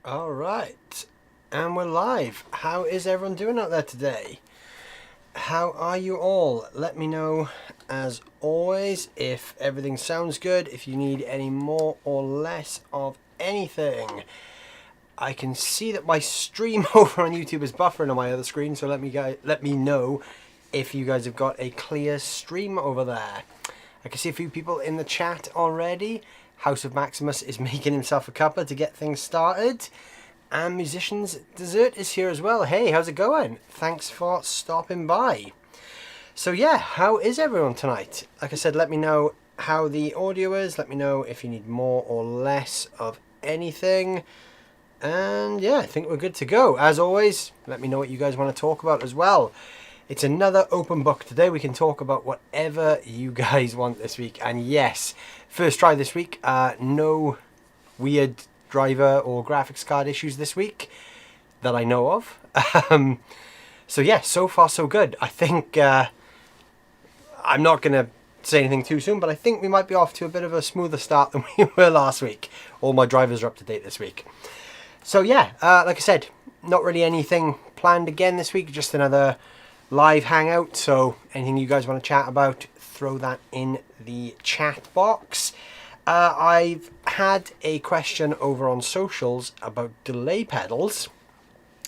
All right, and we're live. How is everyone doing out there today? How are you all? Let me know, as always, if everything sounds good, if you need any more or less of anything. I can see that my stream over on YouTube is buffering on my other screen, so let me know if you guys have got a clear stream over there. I can see a few people in the chat already. House of Maximus is making himself a cuppa to get things started. And Musician's Dessert is here as well. Hey, how's it going? Thanks for stopping by. So yeah, how is everyone tonight? Like I said, let me know how the audio is. Let me know if you need more or less of anything. And yeah, I think we're good to go. As always, let me know what you guys want to talk about as well. It's another open book today. We can talk about whatever you guys want this week. And yes, first try this week. No weird driver or graphics card issues this week that I know of. So yeah, so far so good. I think I'm not going to say anything too soon, but I think we might be off to a bit of a smoother start than we were last week. All my drivers are up to date this week. So yeah, like I said, not really anything planned again this week, just another live hangout. So anything you guys want to chat about, throw that in the chat box. I've had a question over on socials about delay pedals,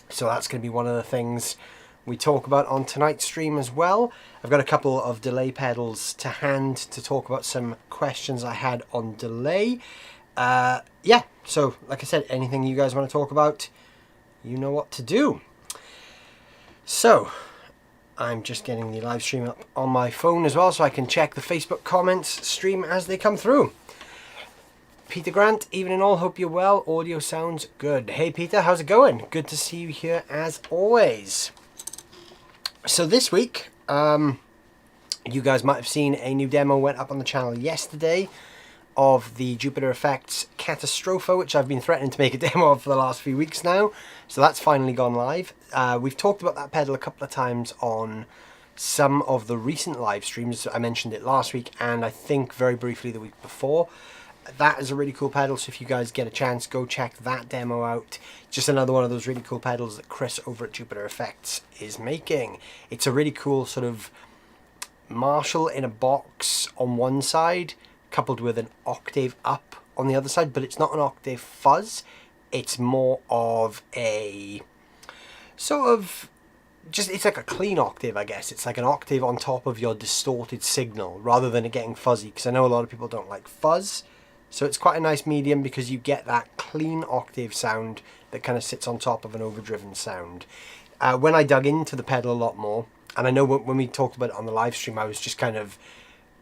so that's going to be one of the things we talk about on tonight's stream as well. I've got a couple of delay pedals to hand to talk about some questions I had on delay. Yeah, so like I said, anything you guys want to talk about, you know what to do. So I'm just getting the live stream up on my phone as well, so I can check the Facebook comments stream as they come through. Peter Grant, evening all, hope you're well. Audio sounds good. Hey Peter, how's it going? Good to see you here as always. So this week, you guys might have seen a new demo went up on the channel yesterday of the Jupiter Effects Catastrophe, which I've been threatening to make a demo of for the last few weeks now. So that's finally gone live. We've talked about that pedal a couple of times on some of the recent live streams. I mentioned it last week and I think very briefly the week before. That is a really cool pedal, so if you guys get a chance, go check that demo out. Just another one of those really cool pedals that Chris over at Jupiter Effects is making. It's a really cool sort of Marshall in a box on one side, coupled with an octave up on the other side, but it's not an octave fuzz. It's more of a sort of just, it's like a clean octave, I guess. It's like an octave on top of your distorted signal rather than it getting fuzzy, because I know a lot of people don't like fuzz. So it's quite a nice medium because you get that clean octave sound that kind of sits on top of an overdriven sound. When I dug into the pedal a lot more, and I know when we talked about it on the live stream, I was just kind of,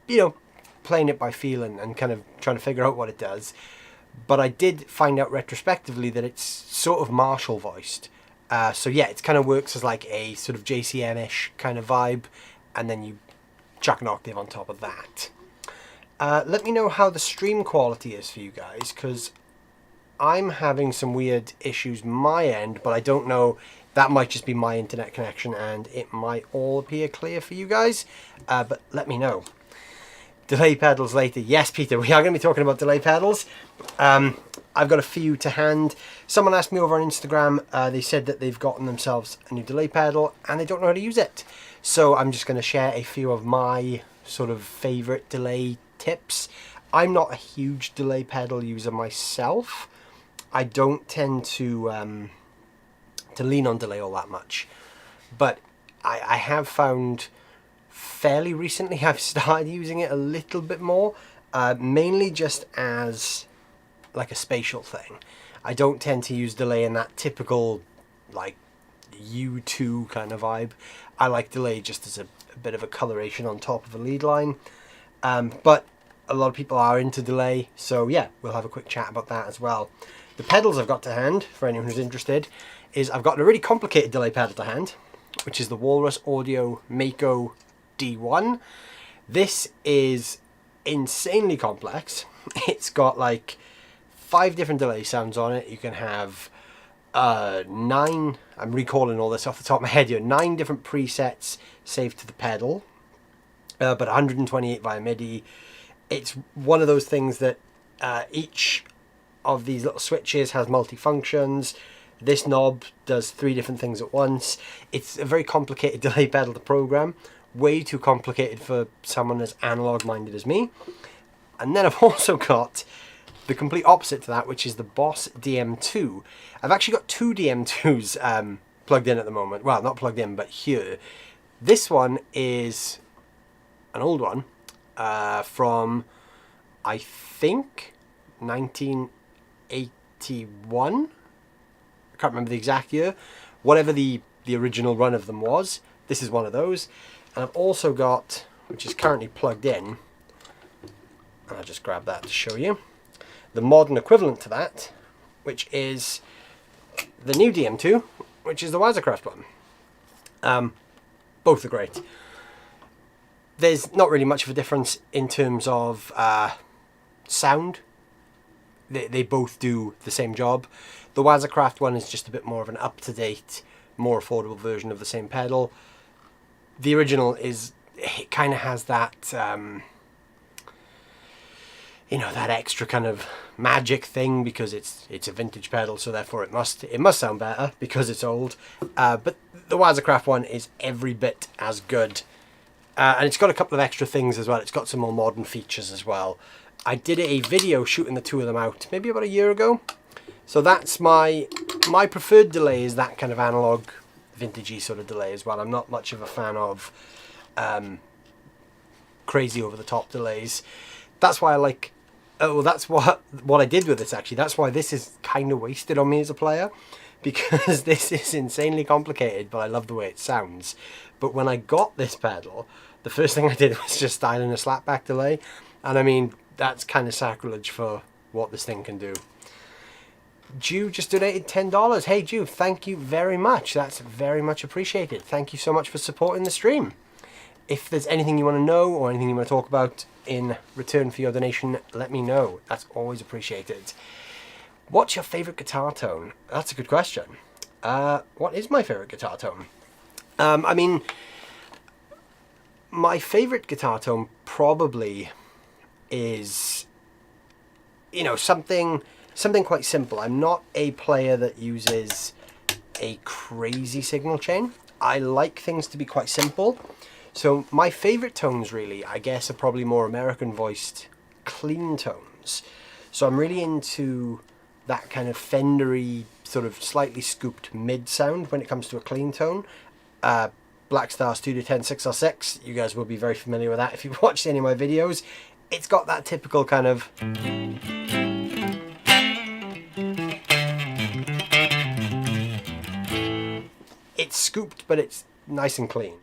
you know, playing it by feel and kind of trying to figure out what it does. But I did find out retrospectively that it's sort of Marshall voiced. So yeah, it kind of works as like a sort of JCM-ish kind of vibe, and then you chuck an octave on top of that. Let me know how the stream quality is for you guys, because I'm having some weird issues my end, but I don't know, that might just be my internet connection and it might all appear clear for you guys, but let me know. Delay pedals later. Yes, Peter, we are going to be talking about delay pedals. I've got a few to hand. Someone asked me over on Instagram, they said that they've gotten themselves a new delay pedal and they don't know how to use it. So I'm just going to share a few of my sort of favorite delay tips. I'm not a huge delay pedal user myself. I don't tend to lean on delay all that much, but I have found fairly recently I've started using it a little bit more, mainly just as like a spatial thing. I don't tend to use delay in that typical like U2 kind of vibe. I like delay just as a bit of a coloration on top of a lead line. But a lot of people are into delay, so yeah, we'll have a quick chat about that as well. The pedals I've got to hand, for anyone who's interested, is I've got a really complicated delay pedal to hand, which is the Walrus Audio Mako D1. This is insanely complex. It's got like 5 different delay sounds on it. You can have 9, I'm recalling all this off the top of my head here, 9 different presets saved to the pedal, but 128 via MIDI. It's one of those things that each of these little switches has multi-functions. This knob does 3 different things at once. It's a very complicated delay pedal to program. Way too complicated for someone as analog-minded as me. And then I've also got the complete opposite to that, which is the Boss DM2. I've actually got 2 DM2s plugged in at the moment. Well, not plugged in, but here. This one is an old one from, I think, 1981. I can't remember the exact year. Whatever the original run of them was, this is one of those. And I've also got, which is currently plugged in, I'll just grab that to show you, the modern equivalent to that, which is the new DM2, which is the Wazacraft one. Both are great. There's not really much of a difference in terms of sound. They both do the same job. The Wazacraft one is just a bit more of an up-to-date, more affordable version of the same pedal. The original is, it kind of has that, you know, that extra kind of magic thing because it's a vintage pedal, so therefore it must sound better because it's old. But the Wazacraft one is every bit as good. And it's got a couple of extra things as well. It's got some more modern features as well. I did a video shooting the 2 of them out maybe about a year ago. So that's my preferred delay, is that kind of analog vintagey sort of delay as well. I'm not much of a fan of crazy over the top delays. That's why I like, oh, that's what I did with this actually. That's why this is kind of wasted on me as a player, because this is insanely complicated, but I love the way it sounds. But when I got this pedal, the first thing I did was just style in a slapback delay. And I mean, that's kind of sacrilege for what this thing can do. Jew just donated $10. Hey Jew, thank you very much. That's very much appreciated. Thank you so much for supporting the stream. If there's anything you want to know or anything you want to talk about in return for your donation, let me know. That's always appreciated. What's your favourite guitar tone? That's a good question. What is my favourite guitar tone? I mean, my favourite guitar tone probably is, you know, something quite simple. I'm not a player that uses a crazy signal chain. I like things to be quite simple. So my favourite tones really, I guess, are probably more American voiced clean tones. So I'm really into that kind of Fendery, sort of slightly scooped mid sound when it comes to a clean tone. Black Star Studio 10 6R6, you guys will be very familiar with that if you've watched any of my videos. It's got that typical kind of... It's scooped, but it's nice and clean.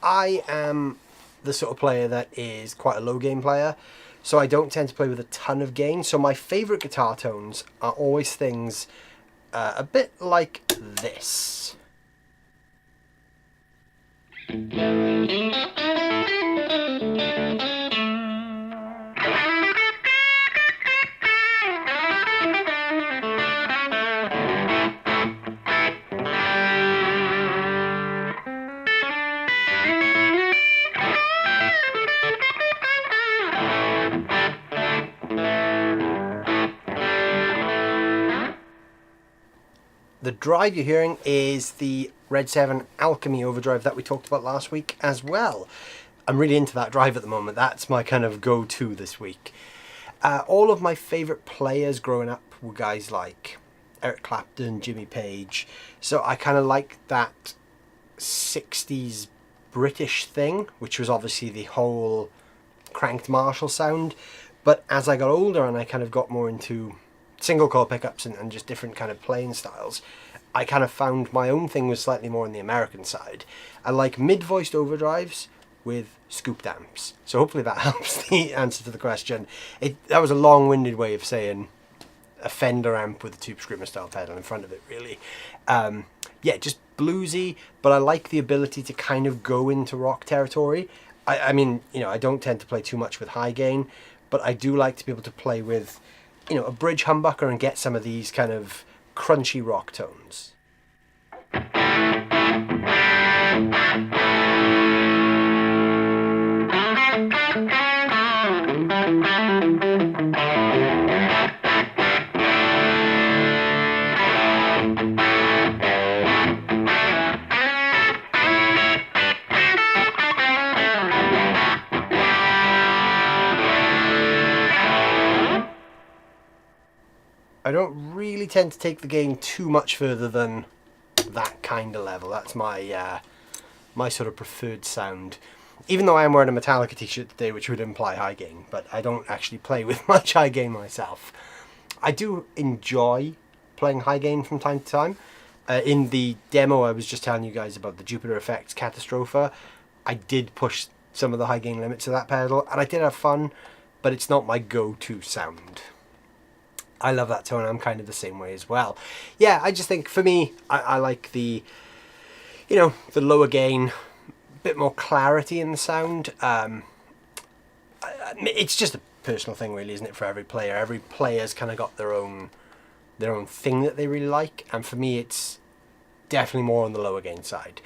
I am the sort of player that is quite a low gain player, so I don't tend to play with a ton of gain. So my favourite guitar tones are always things a bit like this. The drive you're hearing is the Red 7 Alchemy overdrive that we talked about last week as well. I'm really into that drive at the moment. That's my kind of go-to this week. All of my favourite players growing up were guys like Eric Clapton, Jimmy Page. So I kind of like that 60s British thing, which was obviously the whole cranked Marshall sound. But as I got older and I kind of got more into single coil pickups and just different kind of playing styles, I kind of found my own thing was slightly more on the American side. I like mid-voiced overdrives with scooped amps. So hopefully that helps the answer to the question. That was a long-winded way of saying a Fender amp with a Tube Screamer style pedal in front of it, really. Yeah, just bluesy, but I like the ability to kind of go into rock territory. I mean, you know, I don't tend to play too much with high gain, but I do like to be able to play with, you know, a bridge humbucker and get some of these kind of crunchy rock tones. I don't really tend to take the game too much further than that kind of level. That's my my sort of preferred sound. Even though I am wearing a Metallica t-shirt today, which would imply high gain, but I don't actually play with much high gain myself. I do enjoy playing high gain from time to time. In the demo I was just telling you guys about the Jupiter Effects Catastrophe, I did push some of the high gain limits of that pedal, and I did have fun, but it's not my go-to sound. I love that tone. I'm kind of the same way as well. Yeah, I just think for me, I like the, you know, the lower gain, bit more clarity in the sound. It's just a personal thing, really, isn't it? For every player, every player's kind of got their own thing that they really like, and for me, it's definitely more on the lower gain side.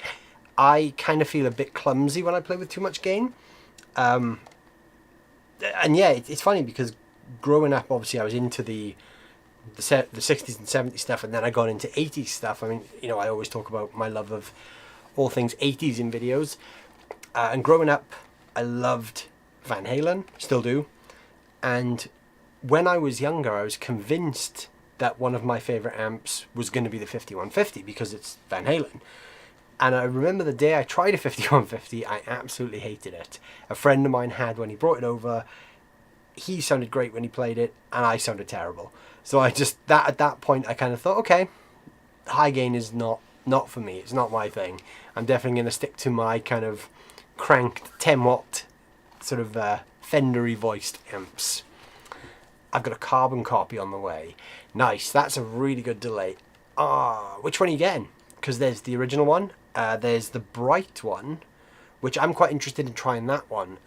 I kind of feel a bit clumsy when I play with too much gain, and yeah, it's funny because growing up, obviously, I was into the 60s and 70s stuff, and then I got into 80s stuff. I mean, you know, I always talk about my love of all things 80s in videos. And growing up, I loved Van Halen, still do. And when I was younger, I was convinced that one of my favourite amps was going to be the 5150 because it's Van Halen. And I remember the day I tried a 5150, I absolutely hated it. A friend of mine had when he brought it over. He sounded great when he played it, and I sounded terrible. So I just, at that point, I kind of thought, okay, high gain is not for me. It's not my thing. I'm definitely going to stick to my kind of cranked 10 watt sort of Fendery voiced amps. I've got a carbon copy on the way. Nice, that's a really good delay. Which one are you getting? Because there's the original one, there's the bright one, which I'm quite interested in trying that one,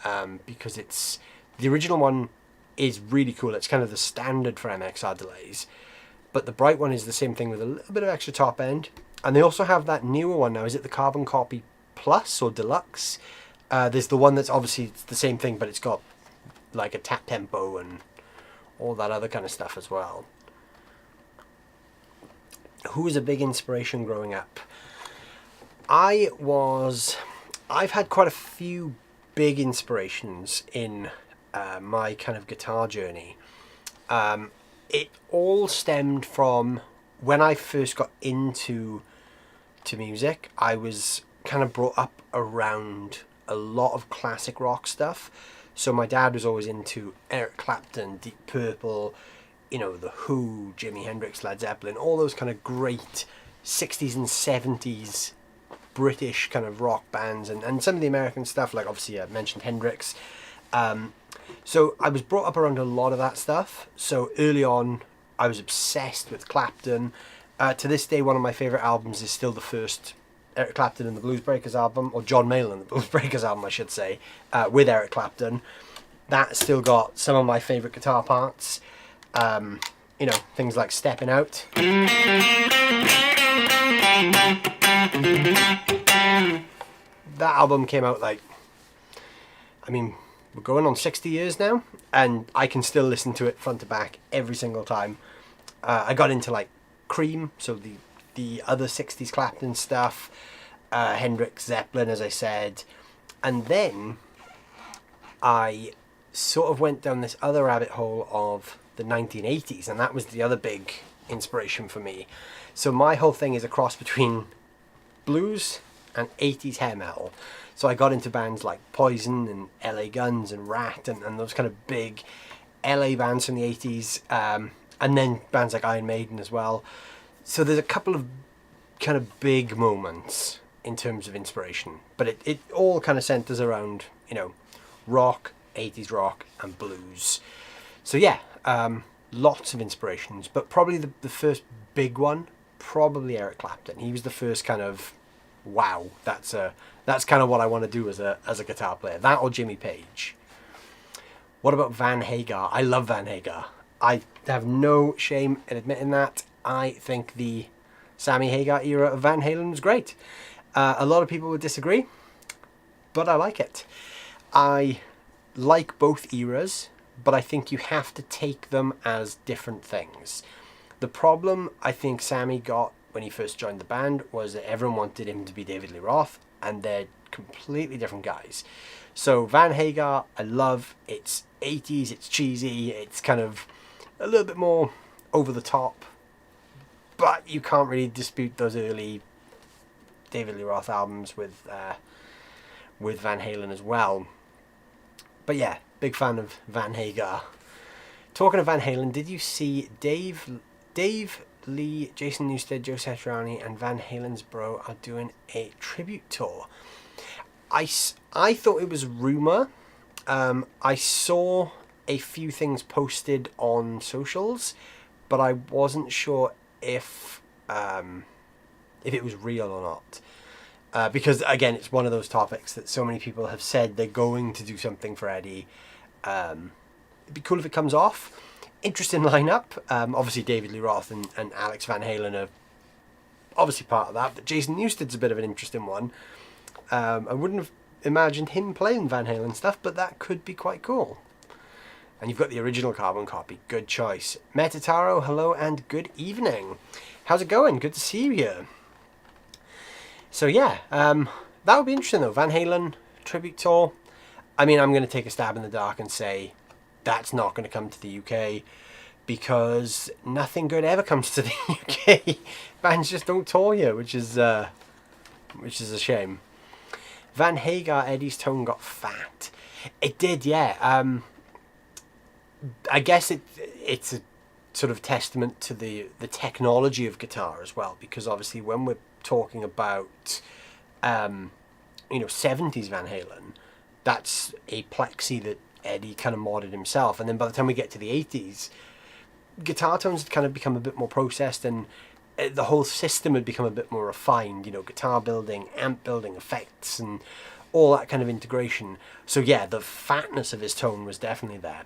because it's, the original one is really cool. It's kind of the standard for MXR delays. But the bright one is the same thing with a little bit of extra top end. And they also have that newer one now. Is it the Carbon Copy Plus or Deluxe? There's the one that's obviously it's the same thing, but it's got like a tap tempo and all that other kind of stuff as well. Who was a big inspiration growing up? I've had quite a few big inspirations in my kind of guitar journey. It all stemmed from when I first got into music. I was kind of brought up around a lot of classic rock stuff. So my dad was always into Eric Clapton, Deep Purple, you know, The Who, Jimi Hendrix, Led Zeppelin, all those kind of great 60s and 70s British kind of rock bands, and some of the American stuff, like obviously I mentioned Hendrix. So I was brought up around a lot of that stuff. So early on, I was obsessed with Clapton. To this day, one of my favourite albums is still the first Eric Clapton and the Blues Breakers album, or John Mayall and the Blues Breakers album, I should say, with Eric Clapton. That still got some of my favourite guitar parts. You know, things like Stepping Out. That album came out like, I mean, we're going on 60 years now, and I can still listen to it front to back every single time. I got into like Cream, so the other 60s Clapton stuff, Hendrix, Zeppelin, as I said, and then I sort of went down this other rabbit hole of the 1980s, and that was the other big inspiration for me. So my whole thing is a cross between blues and 80s hair metal. So I got into bands like Poison and LA Guns and Rat and those kind of big LA bands from the 80s, and then bands like Iron Maiden as well. So there's a couple of kind of big moments in terms of inspiration, but it all kind of centers around, you know, rock, 80s rock and blues. So yeah, lots of inspirations, but probably the first big one, probably Eric Clapton. He was the first kind of, wow, that's kind of what I want to do as a guitar player. That or Jimmy Page. What about Van Hagar? I love Van Hagar. I have no shame in admitting that. I think the Sammy Hagar era of Van Halen was great. A lot of people would disagree, but I like it. I like both eras, but I think you have to take them as different things. The problem I think Sammy got when he first joined the band was that everyone wanted him to be David Lee Roth, and they're completely different guys. So Van Hagar, I love. It's 80s, it's cheesy, it's kind of a little bit more over the top, but you can't really dispute those early David Lee Roth albums with Van Halen as well. But yeah, big fan of Van Hagar. Talking of Van Halen, did you see Dave Lee, Jason Newsted, Joe Satriani, and Van Halen's bro are doing a tribute tour? I thought it was rumor. I saw a few things posted on socials, but I wasn't sure if it was real or not. Because again, it's one of those topics that so many people have said they're going to do something for Eddie. It'd be cool if it comes off. Interesting lineup. Obviously David Lee Roth and Alex Van Halen are obviously part of that, but Jason Newsted's a bit of an interesting one. I wouldn't have imagined him playing Van Halen stuff, but that could be quite cool. And you've got the original carbon copy. Good choice. Metataro, hello and good evening. How's it going? Good to see you here. So yeah, that would be interesting though. Van Halen tribute tour. I mean, I'm going to take a stab in the dark and say that's not going to come to the UK, because nothing good ever comes to the UK. Bands just don't tour here, which is a shame. Van Hagar, Eddie's tone got fat. It did, yeah. I guess it's a sort of testament to the technology of guitar as well, because obviously when we're talking about 70s Van Halen, that's a plexi that Eddie kind of modded himself, and then by the time we get to the 80s, guitar tones had kind of become a bit more processed, and the whole system had become a bit more refined, guitar building, amp building, effects, and all that kind of integration. So yeah, the fatness of his tone was definitely there.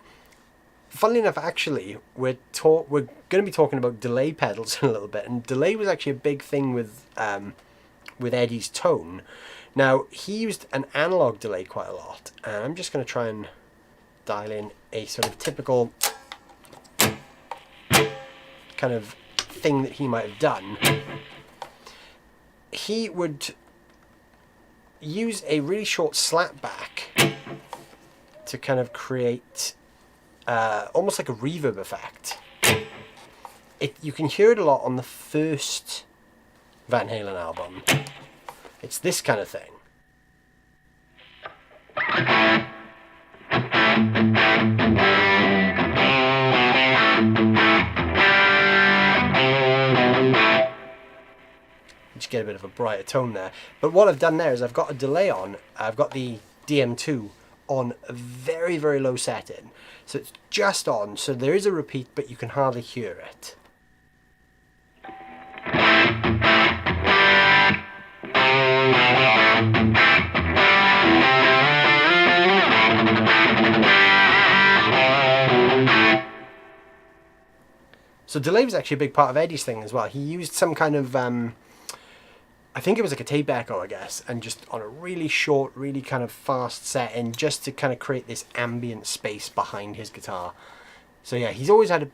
Funnily enough, actually, we're going to be talking about delay pedals in a little bit, and delay was actually a big thing with Eddie's tone. Now, he used an analog delay quite a lot, and I'm just going to try and dial in a sort of typical kind of thing that he might have done. He would use a really short slapback to kind of create almost like a reverb effect. You can hear it a lot on the first Van Halen album. It's this kind of thing. Just get a bit of a brighter tone there. But what I've done there is I've got a delay on. I've got the DM2 on a very, very low setting. So it's just on. So there is a repeat, but you can hardly hear it. So delay was actually a big part of Eddie's thing as well. He used some kind of, I think it was like a tape echo, I guess, and just on a really short, really kind of fast setting, just to kind of create this ambient space behind his guitar. So yeah, he's always had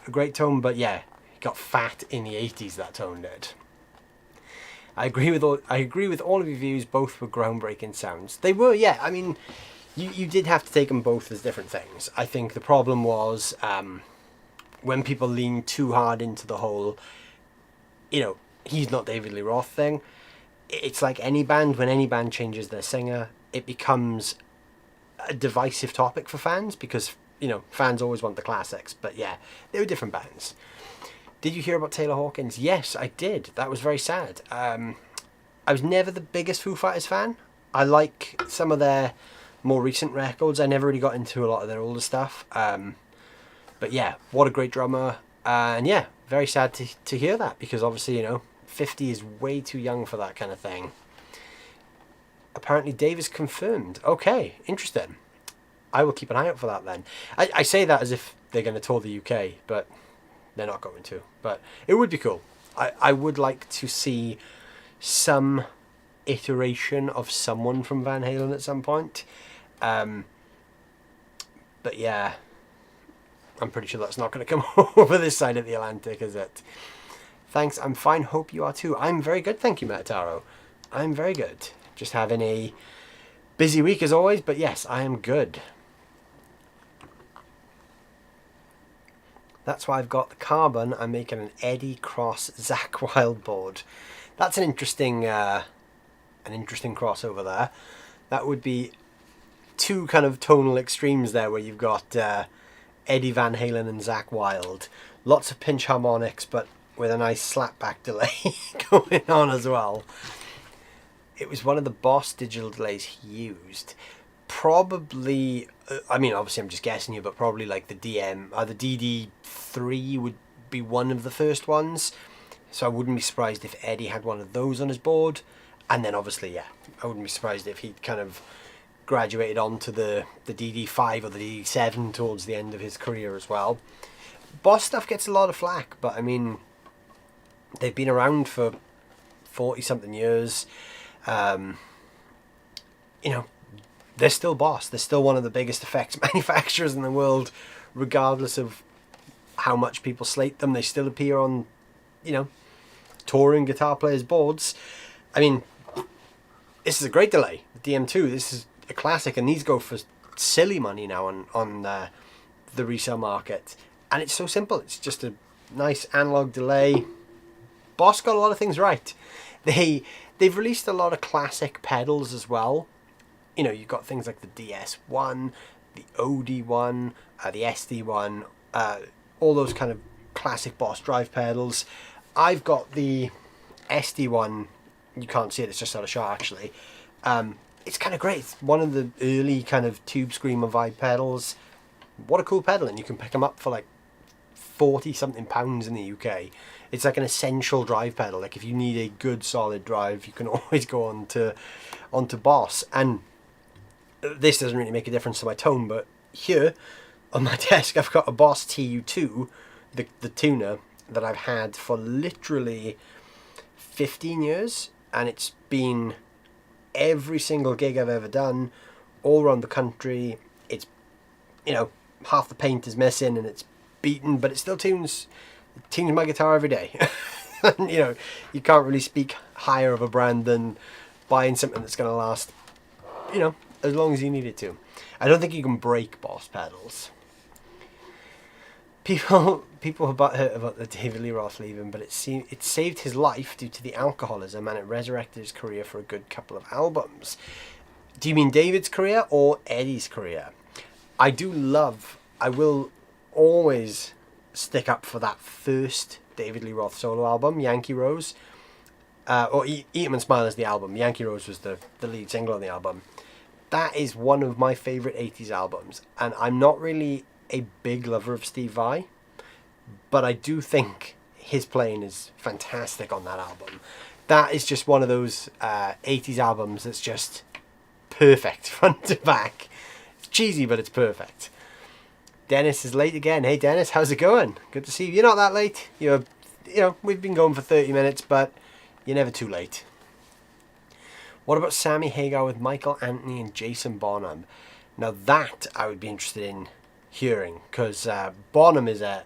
a great tone, but yeah, he got fat in the 80s, that tone did. I agree with all of your views. Both were groundbreaking sounds. They were, yeah. I mean, you did have to take them both as different things. I think the problem was when people lean too hard into the whole, he's not David Lee Roth thing. It's like any band. When any band changes their singer, it becomes a divisive topic for fans, because fans always want the classics. But yeah, they were different bands. Did you hear about Taylor Hawkins? Yes, I did. That was very sad. I was never the biggest Foo Fighters fan. I like some of their more recent records. I never really got into a lot of their older stuff. But yeah, what a great drummer. And yeah, very sad to hear that, because obviously, 50 is way too young for that kind of thing. Apparently Dave is confirmed. Okay, interesting. I will keep an eye out for that then. I say that as if they're going to tour the UK, but they're not going to. But it would be cool. I would like to see some iteration of someone from Van Halen at some point. But yeah, I'm pretty sure that's not going to come over this side of the Atlantic, is it? Thanks, I'm fine. Hope you are too. I'm very good, thank you, Metataro. I'm very good. Just having a busy week as always, but yes, I am good. That's why I've got the carbon. I'm making an Eddie Cross Zakk Wylde board. That's an interesting crossover there. That would be two kind of tonal extremes there, where you've got Eddie Van Halen and Zakk Wylde. Lots of pinch harmonics, but with a nice slapback delay going on as well. It was one of the Boss digital delays he used. Probably, I mean, obviously I'm just guessing here, but probably like the DM, the DD3 would be one of the first ones. So I wouldn't be surprised if Eddie had one of those on his board. And then obviously, yeah, I wouldn't be surprised if he'd kind of graduated onto the DD5 or the DD7 towards the end of his career as well. Boss stuff gets a lot of flack, but I mean, they've been around for 40-something years. You know, they're still Boss. They're still one of the biggest effects manufacturers in the world, regardless of how much people slate them. They still appear on, you know, touring guitar players' boards. I mean, this is a great delay. The DM2, this is a classic, and these go for silly money now on the resale market. And it's so simple. It's just a nice analog delay. Boss got a lot of things right. They've released a lot of classic pedals as well. You know, you've got things like the DS1, the OD1, the SD1, all those kind of classic Boss drive pedals. I've got the SD1. You can't see it, it's just out of shot actually. It's kind of great. It's one of the early kind of Tube Screamer vibe pedals. What a cool pedal, and you can pick them up for like 40-something pounds in the UK. It's like an essential drive pedal. Like if you need a good solid drive, you can always go onto Boss. And this doesn't really make a difference to my tone, but here on my desk I've got a Boss TU2, the tuner that I've had for literally 15 years, and it's been every single gig I've ever done all around the country. It's, you know, half the paint is missing and it's beaten, but it still tunes my guitar every day. And, you know, you can't really speak higher of a brand than buying something that's going to last, you know, as long as you need it to. I don't think you can break Boss pedals. People are butthurt about the David Lee Roth leaving, but it saved his life due to the alcoholism, and it resurrected his career for a good couple of albums. Do you mean David's career or Eddie's career? I will always stick up for that first David Lee Roth solo album, Yankee Rose. Or Eat 'Em and Smile is the album. Yankee Rose was the lead single on the album. That is one of my favourite 80s albums, and I'm not really a big lover of Steve Vai, but I do think his playing is fantastic on that album. That is just one of those 80s albums that's just perfect front to back. It's cheesy, but it's perfect. Dennis is late again. Hey Dennis, how's it going? Good to see you. You're not that late. You know, we've been going for 30 minutes, but you're never too late. What about Sammy Hagar with Michael Anthony and Jason Bonham? Now that I would be interested in hearing, because Bonham is a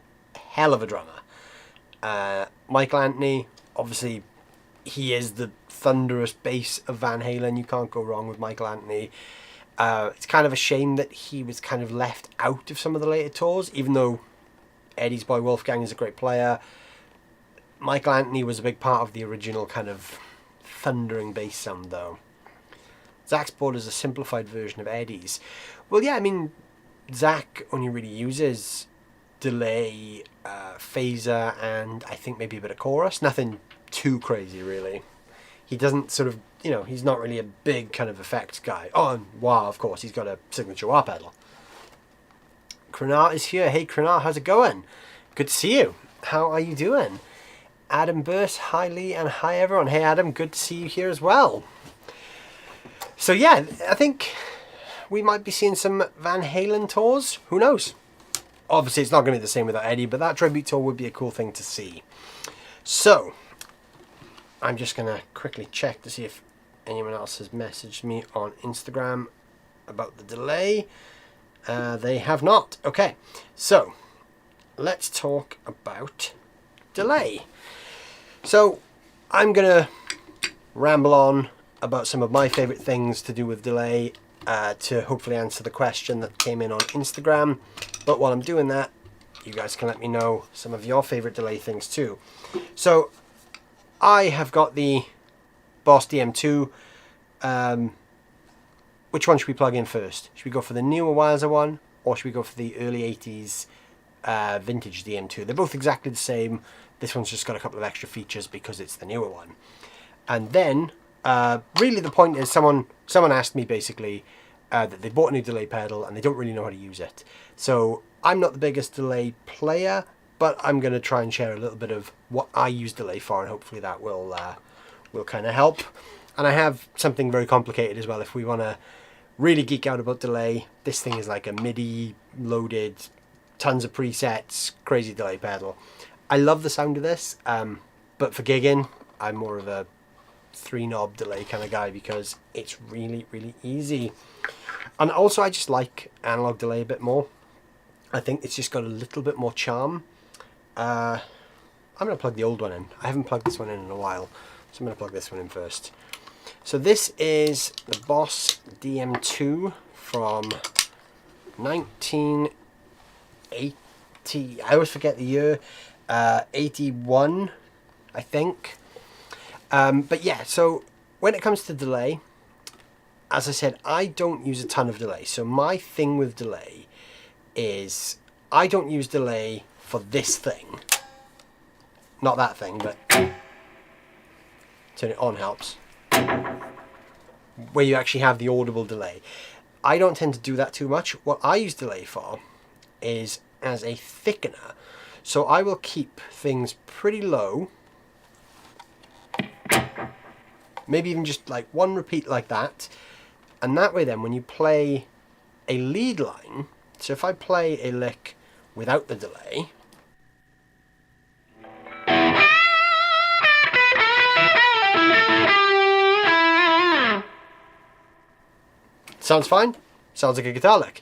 hell of a drummer. Michael Anthony, obviously, he is the thunderous bass of Van Halen. You can't go wrong with Michael Anthony. It's kind of a shame that he was kind of left out of some of the later tours, even though Eddie's boy Wolfgang is a great player. Michael Anthony was a big part of the original kind of thundering bass sound, though. Zakk's board is a simplified version of Eddie's. Well, yeah, I mean, Zakk only really uses delay, phaser, and I think maybe a bit of chorus. Nothing too crazy, really. He doesn't sort of, you know, he's not really a big kind of effects guy. Oh, and wow, of course, he's got a signature wah pedal. Crenat is here. Hey, Crenat, how's it going? Good to see you. How are you doing? Adam Burst, hi Leigh, and hi everyone. Hey Adam, good to see you here as well. So yeah, I think we might be seeing some Van Halen tours. Who knows? Obviously, it's not going to be the same without Eddie, but that tribute tour would be a cool thing to see. So, I'm just going to quickly check to see if anyone else has messaged me on Instagram about the delay. They have not. Okay, so let's talk about delay. So I'm gonna ramble on about some of my favorite things to do with delay to hopefully answer the question that came in on Instagram. But while I'm doing that, you guys can let me know some of your favorite delay things too. So I have got the Boss DM2. Which one should we plug in first? Should we go for the newer Wiser one, or should we go for the early 80s vintage DM2? They're both exactly the same. This one's just got a couple of extra features because it's the newer one. And then, really the point is someone asked me basically that they bought a new delay pedal and they don't really know how to use it. So I'm not the biggest delay player, but I'm going to try and share a little bit of what I use delay for, and hopefully that will kind of help. And I have something very complicated as well if we want to really geek out about delay. This thing is like a MIDI loaded, tons of presets, crazy delay pedal. I love the sound of this, but for gigging, I'm more of a 3-knob delay kind of guy because it's really, really easy. And also I just like analog delay a bit more. I think it's just got a little bit more charm. I'm going to plug the old one in. I haven't plugged this one in a while, so I'm going to plug this one in first. So this is the Boss DM2 from 1980. I always forget the year. 81, I think. But yeah, so when it comes to delay, as I said, I don't use a ton of delay. So my thing with delay is I don't use delay for this thing. Not that thing, but turn it on helps. Where you actually have the audible delay. I don't tend to do that too much. What I use delay for is as a thickener. So I will keep things pretty low. Maybe even just like one repeat like that. And that way then when you play a lead line, so if I play a lick without the delay, sounds fine, sounds like a guitar lick.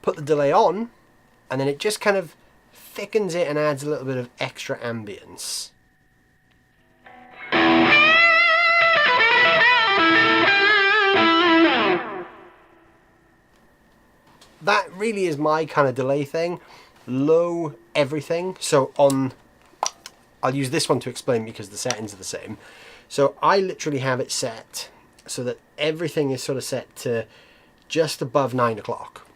Put the delay on, and then it just kind of thickens it and adds a little bit of extra ambience. That really is my kind of delay thing. Low everything. So I'll use this one to explain because the settings are the same. So I literally have it set so that everything is sort of set to just above 9 o'clock.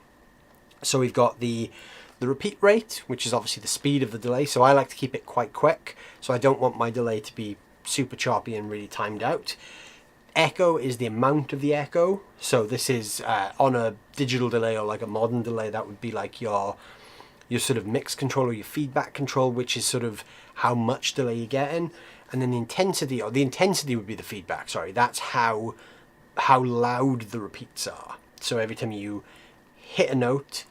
So we've got the repeat rate, which is obviously the speed of the delay. So I like to keep it quite quick. So I don't want my delay to be super choppy and really timed out. Echo is the amount of the echo. So this is on a digital delay or like a modern delay, that would be like your sort of mix control or your feedback control, which is sort of how much delay you're getting. And then the intensity would be the feedback, sorry. That's how loud the repeats are. So every time you hit a note,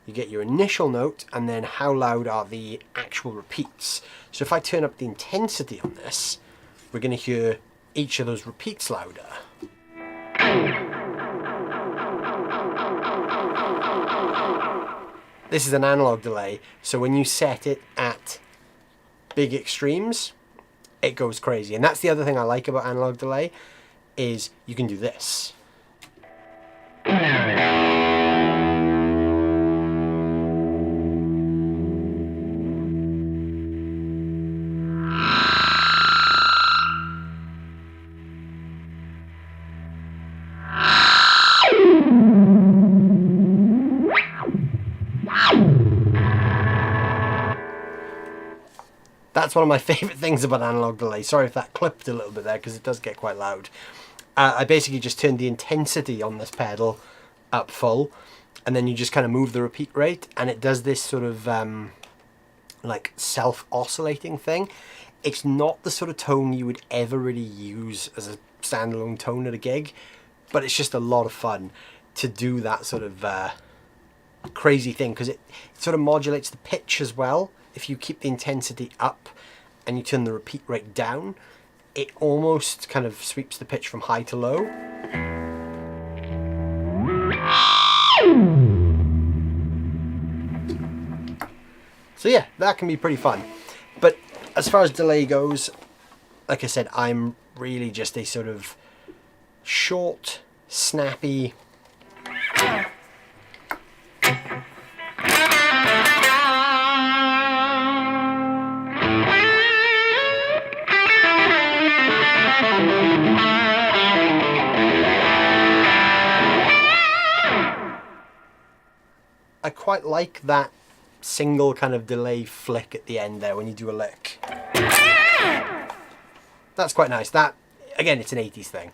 you get your initial note, and then how loud are the actual repeats. So if I turn up the intensity on this, we're going to hear each of those repeats louder. This is an analog delay, so when you set it at big extremes, it goes crazy. And that's the other thing I like about analog delay, is you can do this. That's one of my favourite things about analog delay. Sorry if that clipped a little bit there because it does get quite loud. I basically just turned the intensity on this pedal up full, and then you just kind of move the repeat rate, and it does this sort of like self-oscillating thing. It's not the sort of tone you would ever really use as a standalone tone at a gig, but it's just a lot of fun to do that sort of crazy thing, because it sort of modulates the pitch as well. If you keep the intensity up and you turn the repeat rate down, it almost kind of sweeps the pitch from high to low. So yeah, that can be pretty fun. But as far as delay goes, like I said, I'm really just a sort of short, snappy, I quite like that single kind of delay flick at the end there when you do a lick. That's quite nice. That, again, it's an 80s thing.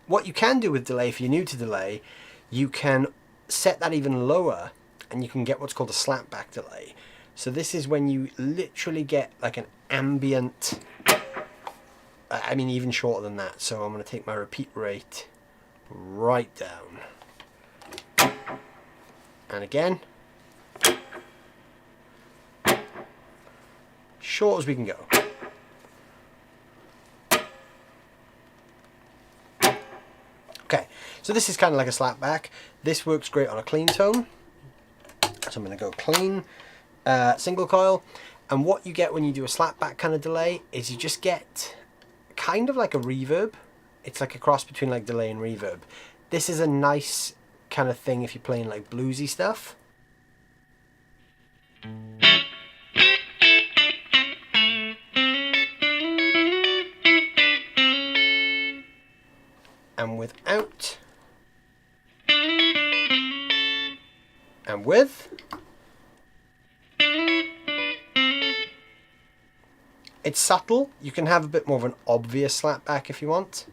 What you can do with delay, if you're new to delay, you can set that even lower and you can get what's called a slapback delay. So this is when you literally get like an ambient, I mean even shorter than that. So I'm going to take my repeat rate right down. And again, short as we can go. Okay, so this is kind of like a slapback. This works great on a clean tone. So I'm going to go clean, single coil. And what you get when you do a slapback kind of delay is you just get kind of like a reverb. It's like a cross between like delay and reverb. This is a nice kind of thing if you're playing like bluesy stuff. And without, and with, it's subtle. You can have a bit more of an obvious slapback if you want.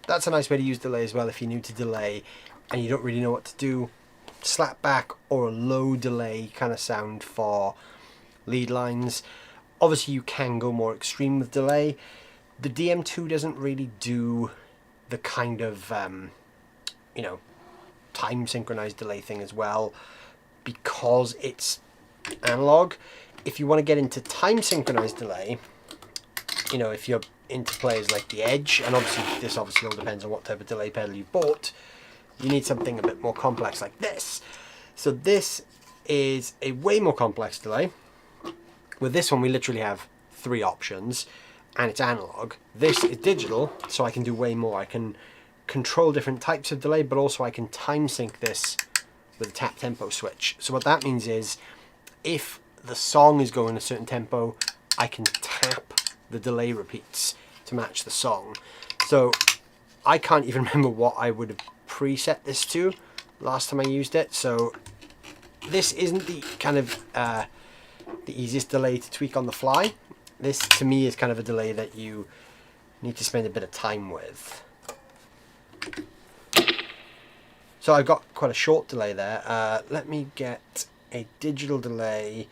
That's a nice way to use delay as well if you're new to delay and you don't really know what to do. Slapback or a low delay kind of sound for lead lines. Obviously you can go more extreme with delay. The DM2 doesn't really do the kind of you know, time synchronized delay thing as well because it's analog. If you want to get into time synchronized delay, you know, if you're into players like the Edge, and obviously this obviously all depends on what type of delay pedal you bought, you need something a bit more complex like this. So this is a way more complex delay. With this one we literally have 3 options and it's analog. This is digital, so I can do way more. I can control different types of delay, but also I can time sync this with a tap tempo switch. So what that means is if the song is going a certain tempo, I can tap the delay repeats to match the song. So I can't even remember what I would have preset this to last time I used it. So this isn't the kind of the easiest delay to tweak on the fly. This to me is kind of a delay that you need to spend a bit of time with. So I've got quite a short delay there. Let me get a digital delay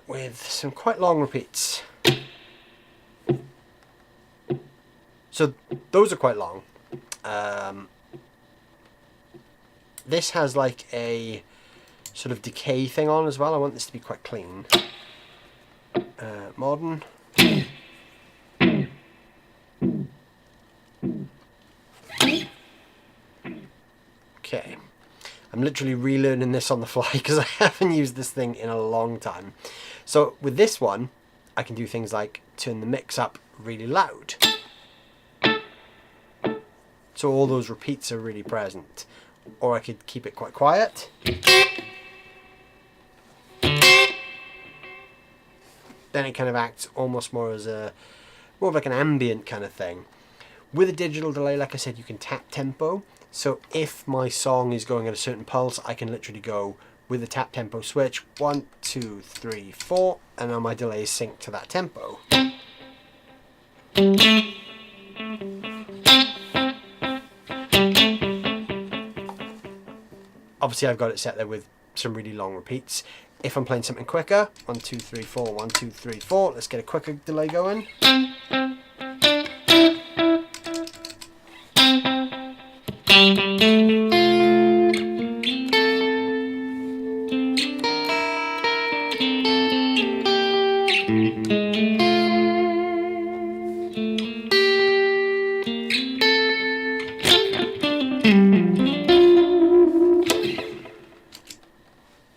with some quite long repeats. So those are quite long. This has like a sort of decay thing on as well. I want this to be quite clean. Modern. Okay. I'm literally relearning this on the fly because I haven't used this thing in a long time. So with this one, I can do things like turn the mix up really loud. So all those repeats are really present. Or I could keep it quite quiet. Then it kind of acts almost more as a, more of like an ambient kind of thing. With a digital delay, like I said, you can tap tempo. So if my song is going at a certain pulse, I can literally go with the tap tempo switch. 1, 2, 3, 4, and now my delay is synced to that tempo. Obviously I've got it set there with some really long repeats. If I'm playing something quicker, 1, 2, 3, 4, 1, 2, 3, 4, let's get a quicker delay going.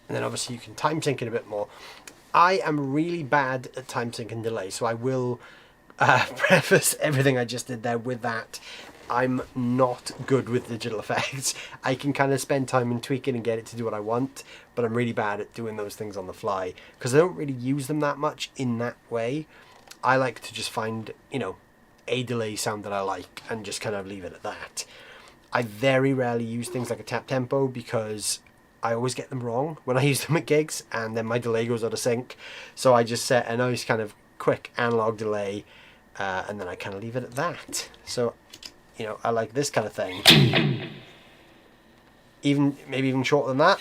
And then obviously you can time sync it a bit more. I am really bad at time sync and delay, so I will preface everything I just did there with that. I'm not good with digital effects. I can kind of spend time and tweak it and get it to do what I want, but I'm really bad at doing those things on the fly because I don't really use them that much in that way. I like to just find, you know, a delay sound that I like and just kind of leave it at that. I very rarely use things like a tap tempo because I always get them wrong when I use them at gigs, and then my delay goes out of sync. So I just set a nice kind of quick analog delay, and then I kind of leave it at that. So, you know, I like this kind of thing. Maybe even shorter than that.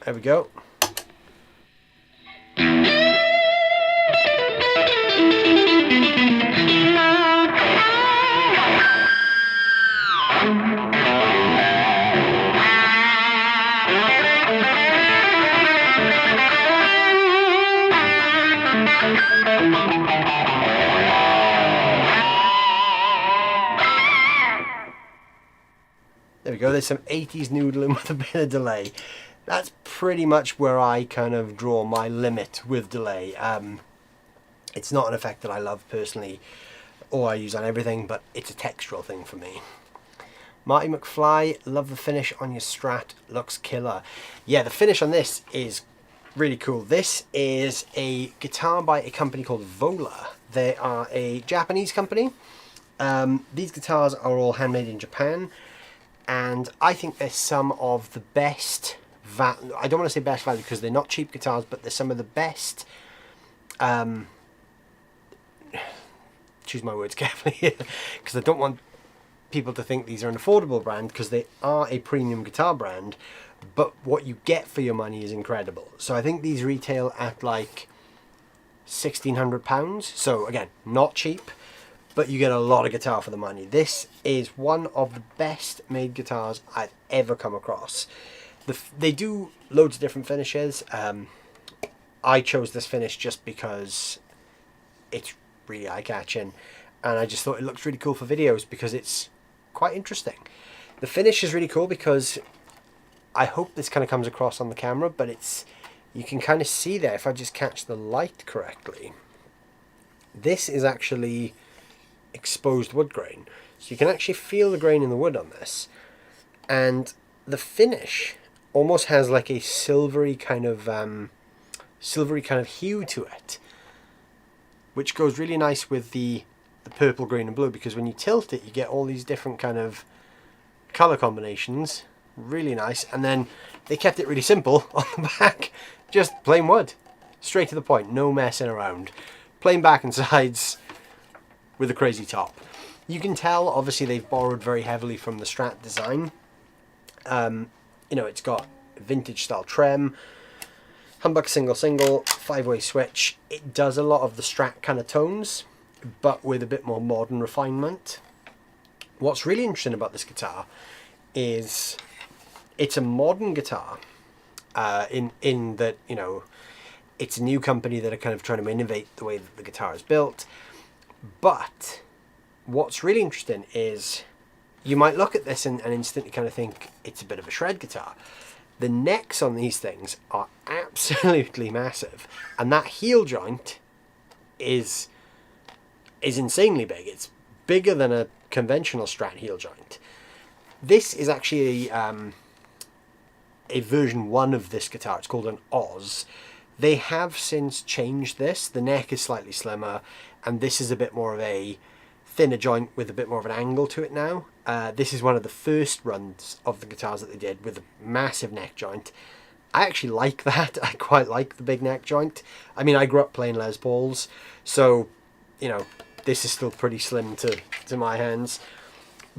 There we go. There we go, there's some 80s noodling with a bit of delay. That's pretty much where I kind of draw my limit with delay. It's not an effect that I love personally or I use on everything, but it's a textural thing for me. Marty McFly, love the finish on your Strat, looks killer. Yeah, the finish on this is really cool. This is a guitar by a company called Vola. They are a Japanese company. These guitars are all handmade in Japan, and I think they're some of the best value. I don't want to say best value because they're not cheap guitars, but they're some of the best, choose my words carefully here, because I don't want people to think these are an affordable brand, because they are a premium guitar brand, but what you get for your money is incredible. So I think these retail at like £1,600, so again, not cheap, but you get a lot of guitar for the money. This is one of the best made guitars I've ever come across. They do loads of different finishes. I chose this finish just because it's really eye-catching, and I just thought it looks really cool for videos because it's quite interesting. The finish is really cool because I hope this kind of comes across on the camera, but you can kind of see there if I just catch the light correctly. This is actually exposed wood grain, so you can actually feel the grain in the wood on this, and the finish almost has like a silvery kind of hue to it, which goes really nice with the purple, green and blue, because when you tilt it you get all these different kind of color combinations. Really nice. And then they kept it really simple on the back, just plain wood, straight to the point, no messing around, plain back and sides with a crazy top. You can tell obviously they've borrowed very heavily from the Strat design. You know, it's got vintage style trem, humbucker single, 5-way switch. It does a lot of the Strat kind of tones, but with a bit more modern refinement. What's really interesting about this guitar is it's a modern guitar, in that, you know, it's a new company that are kind of trying to innovate the way that the guitar is built. But what's really interesting is you might look at this and instantly kind of think it's a bit of a shred guitar. The necks on these things are absolutely massive, and that heel joint is insanely big. It's bigger than a conventional Strat heel joint. This is actually a version 1 of this guitar. It's called an Oz. They have since changed this. The neck is slightly slimmer, and this is a bit more of a thinner joint with a bit more of an angle to it now. This is one of the first runs of the guitars that they did with a massive neck joint, I actually like that. I quite like the big neck joint. I mean, I grew up playing Les Pauls, so, you know, this is still pretty slim to my hands.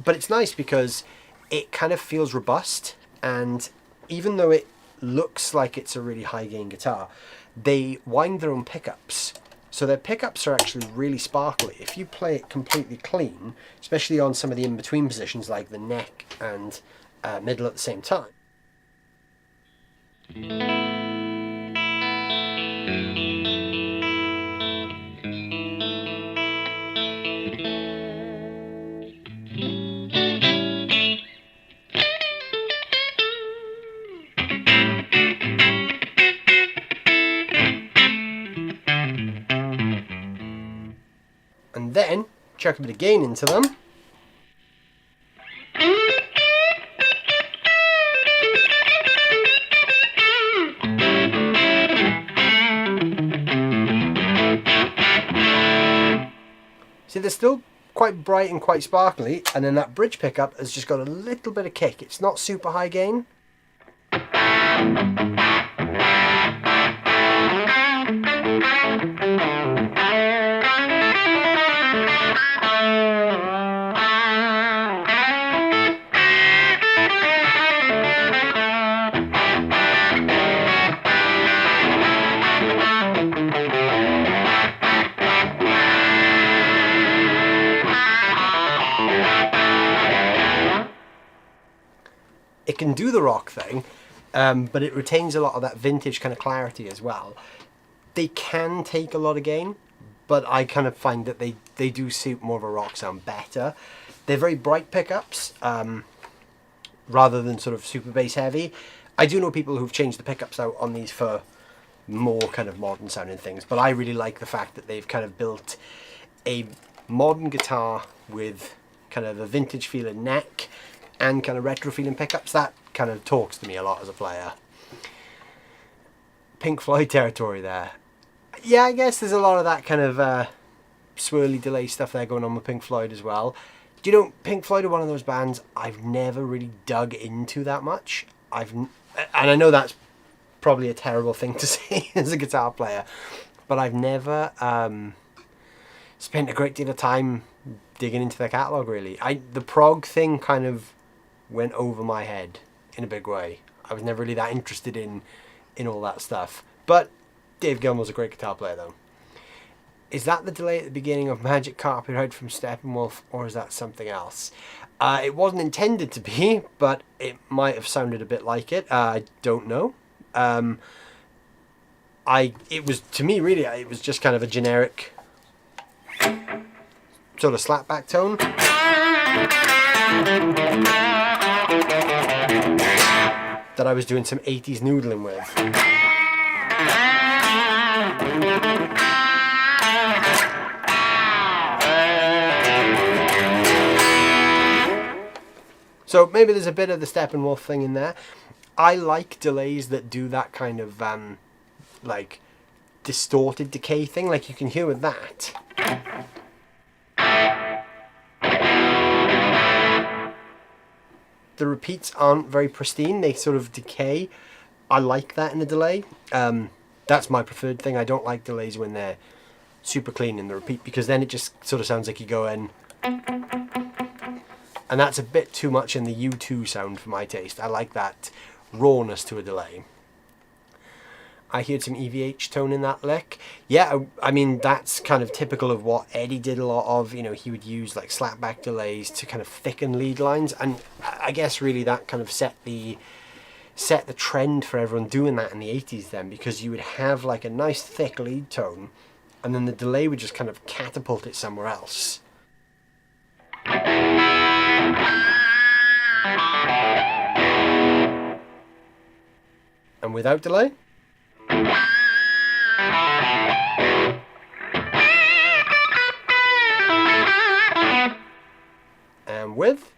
But it's nice because it kind of feels robust, and even though it looks like it's a really high gain guitar, they wind their own pickups. So their pickups are actually really sparkly. If you play it completely clean, especially on some of the in-between positions like the neck and middle at the same time. And then chuck a bit of gain into them. See, they're still quite bright and quite sparkly, and then that bridge pickup has just got a little bit of kick. It's not super high gain. It can do the rock thing, but it retains a lot of that vintage kind of clarity as well. They can take a lot of gain, but I kind of find that they do suit more of a rock sound better. They're very bright pickups, rather than sort of super bass heavy. I do know people who've changed the pickups out on these for more kind of modern sounding things, but I really like the fact that they've kind of built a modern guitar with kind of a vintage feeling neck and kind of retro feeling pickups. That kind of talks to me a lot as a player. Pink Floyd territory there. Yeah, I guess there's a lot of that kind of swirly delay stuff there going on with Pink Floyd as well. Do you know, Pink Floyd are one of those bands I've never really dug into that much. And I know that's probably a terrible thing to say as a guitar player, but I've never spent a great deal of time digging into their catalogue, really. The prog thing kind of went over my head in a big way. I was never really that interested in all that stuff. But Dave Gilmour's a great guitar player, though. Is that the delay at the beginning of Magic Carpet Ride from Steppenwolf, or is that something else? It wasn't intended to be, but it might have sounded a bit like it. I don't know. It was, to me, really, it was just kind of a generic sort of slapback tone that I was doing some 80s noodling with. So maybe there's a bit of the Steppenwolf thing in there. I like delays that do that kind of like distorted decay thing, like you can hear with that. The repeats aren't very pristine, they sort of decay. I like that in a delay. That's my preferred thing. I don't like delays when they're super clean in the repeat, because then it just sort of sounds like you go in. And that's a bit too much in the U2 sound for my taste. I like that rawness to a delay. I heard some EVH tone in that lick. Yeah, I mean, that's kind of typical of what Eddie did a lot of. You know, he would use like slapback delays to kind of thicken lead lines. And I guess really that kind of set the trend for everyone doing that in the 80s then, because you would have like a nice thick lead tone and then the delay would just kind of catapult it somewhere else. And without delay. And with.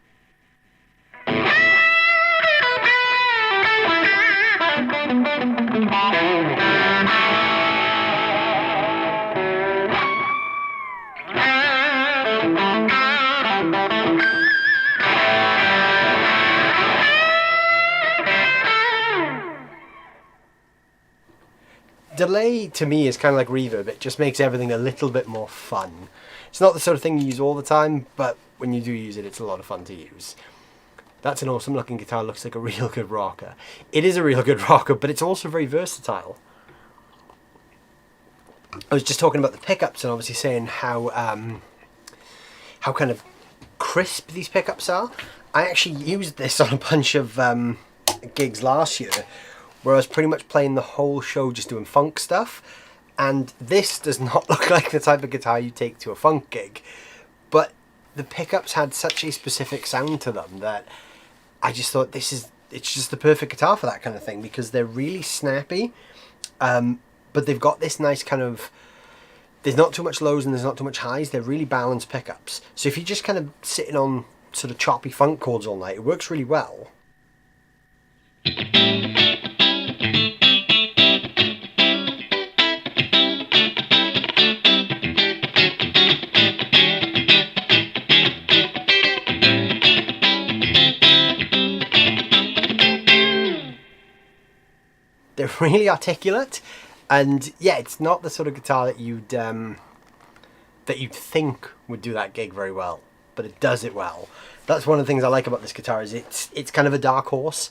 delay to me is kind of like reverb. It just makes everything a little bit more fun. It's not the sort of thing you use all the time, but when you do use it, it's a lot of fun to use. That's an awesome looking guitar. Looks like a real good rocker. It is a real good rocker, but it's also very versatile. I was just talking about the pickups and obviously saying how kind of crisp these pickups are. I actually used this on a bunch of gigs last year where I was pretty much playing the whole show just doing funk stuff, and this does not look like the type of guitar you take to a funk gig, but the pickups had such a specific sound to them that I just thought it's just the perfect guitar for that kind of thing, because they're really snappy, but they've got this nice kind of, there's not too much lows and there's not too much highs. They're really balanced pickups. So if you're just kind of sitting on sort of choppy funk chords all night, it works really well. They're really articulate, and yeah, it's not the sort of guitar that you'd think would do that gig very well, but it does it well. That's one of the things I like about this guitar, is it's kind of a dark horse.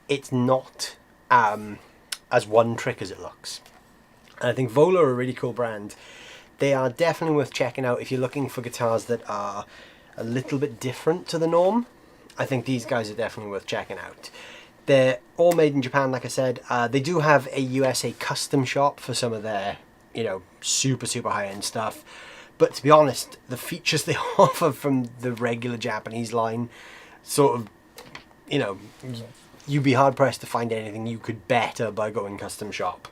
It's not as one trick as it looks. And I think Vola are a really cool brand. They are definitely worth checking out if you're looking for guitars that are a little bit different to the norm. I think these guys are definitely worth checking out. They're all made in Japan, like I said. They do have a USA custom shop for some of their, you know, super high-end stuff. But to be honest, the features they offer from the regular Japanese line, sort of, you know, you'd be hard-pressed to find anything you could better by going custom shop.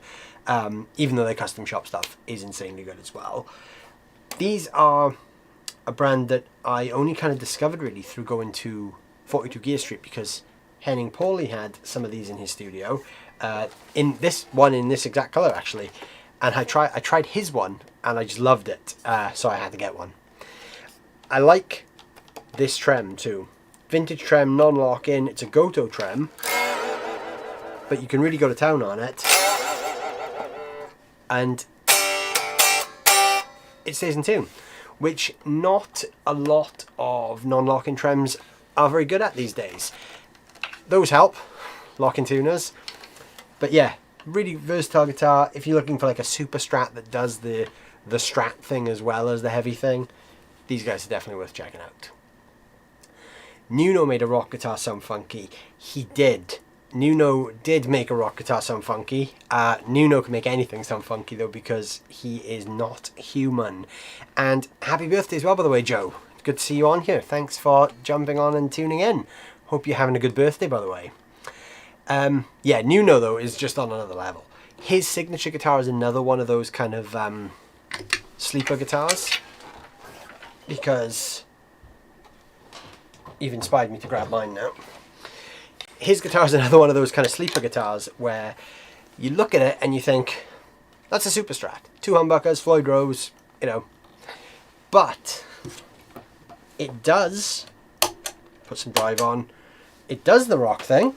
Even though their custom shop stuff is insanely good as well. These are a brand that I only kind of discovered really through going to 42 Gear Street, because Henning Pauly had some of these in his studio, in this exact color actually, and I tried his one and I just loved it, so I had to get one. I like this trem too, vintage trem, non-lock-in. It's a Goto trem, but you can really go to town on it, and it stays in tune, which not a lot of non-lock-in trems are very good at these days. Those help, lock-in tuners. But yeah, really versatile guitar. If you're looking for like a super Strat that does the Strat thing as well as the heavy thing, these guys are definitely worth checking out. Nuno made a rock guitar sound funky. He did. Nuno did make a rock guitar sound funky. Nuno can make anything sound funky though, because he is not human. And happy birthday as well, by the way, Joe. Good to see you on here. Thanks for jumping on and tuning in. Hope you're having a good birthday, by the way. Yeah, Nuno, though, is just on another level. His signature guitar is another one of those kind of sleeper guitars, because you've inspired me to grab mine now. His guitar is another one of those kind of sleeper guitars where you look at it and you think, that's a super Strat. 2 humbuckers, Floyd Rose, you know. But it does, put some drive on, it does the rock thing.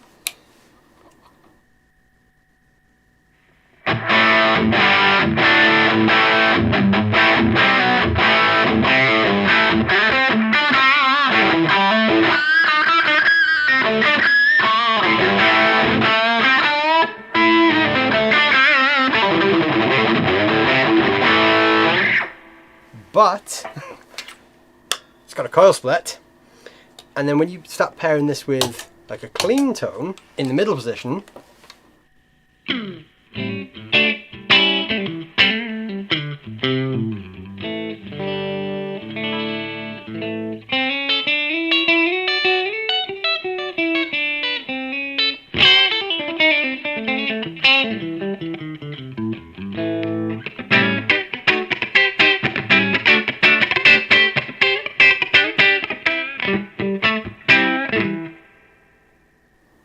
But it's got a coil split, and then when you start pairing this with like a clean tone in the middle position,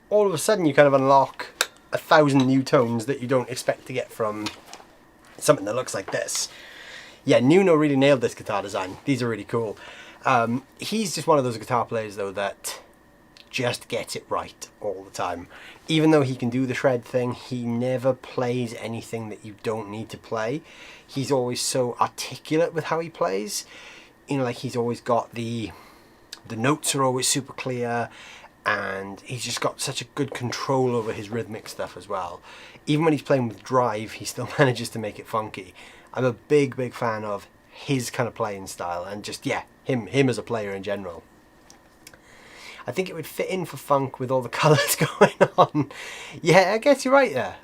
all of a sudden you kind of unlock 1,000 new tones that you don't expect to get from something that looks like this. Yeah, Nuno really nailed this guitar design. These are really cool. He's just one of those guitar players though that just gets it right all the time. Even though he can do the shred thing, he never plays anything that you don't need to play. He's always so articulate with how he plays. You know, like he's always got the notes are always super clear, and he's just got such a good control over his rhythmic stuff as well. Even when he's playing with drive, he still manages to make it funky. I'm a big fan of his kind of playing style, and just, yeah, him as a player in general. I think it would fit in for funk with all the colours going on. Yeah, I guess you're right there.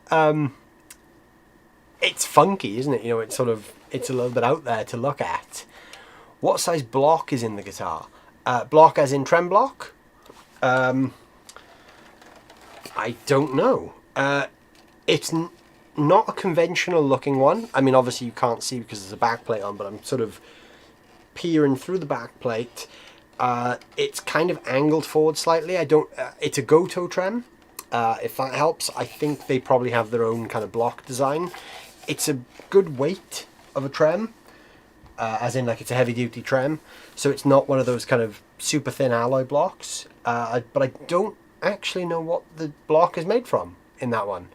It's funky, isn't it? You know, it's a little bit out there to look at. What size block is in the guitar? Block as in trem block? I don't know. It's not a conventional looking one. I mean, obviously you can't see because there's a back plate on, but I'm sort of peering through the back plate. It's kind of angled forward slightly. It's a Goto trem. If that helps. I think they probably have their own kind of block design. It's a good weight of a trem, as in like it's a heavy duty trem. So it's not one of those kind of super thin alloy blocks. But I don't actually know what the block is made from in that one.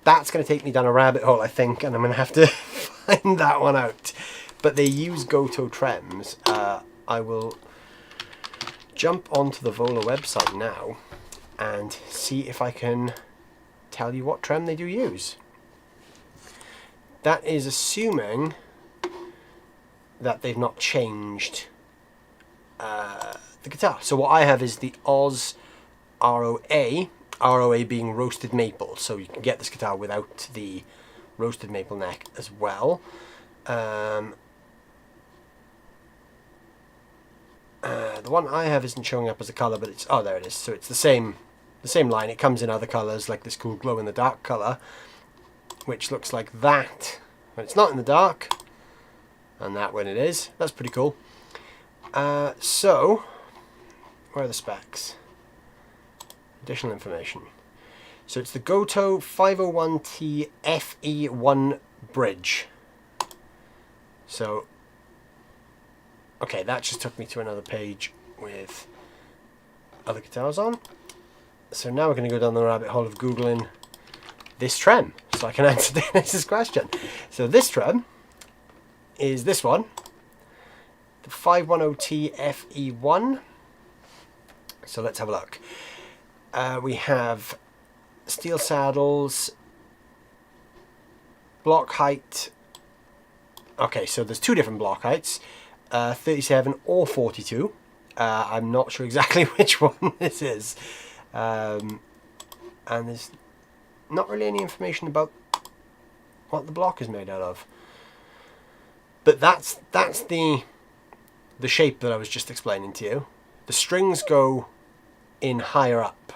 That's going to take me down a rabbit hole, I think, and I'm going to have to find that one out. But they use Goto trems. I will jump onto the Vola website now and see if I can tell you what trem they do use. That is assuming that they've not changed the guitar. So what I have is the Oz ROA, ROA being roasted maple, so you can get this guitar without the roasted maple neck as well. The one I have isn't showing up as a colour, but it's, oh, there it is. So it's the same line. It comes in other colours, like this cool glow in the dark colour, which looks like that when it's not in the dark, and that when it is. That's pretty cool. So where are the specs? Additional information. So it's the Goto 501T FE1 bridge. So, okay, that just took me to another page with other guitars on. So now we're going to go down the rabbit hole of Googling this trem, so I can answer Dennis's question. So this trem is this one, the 510T FE1. So let's have a look. We have steel saddles, block height. Okay, so there's two different block heights, 37 or 42. I'm not sure exactly which one this is. And there's not really any information about what the block is made out of. But that's the shape that I was just explaining to you. The strings go in higher up,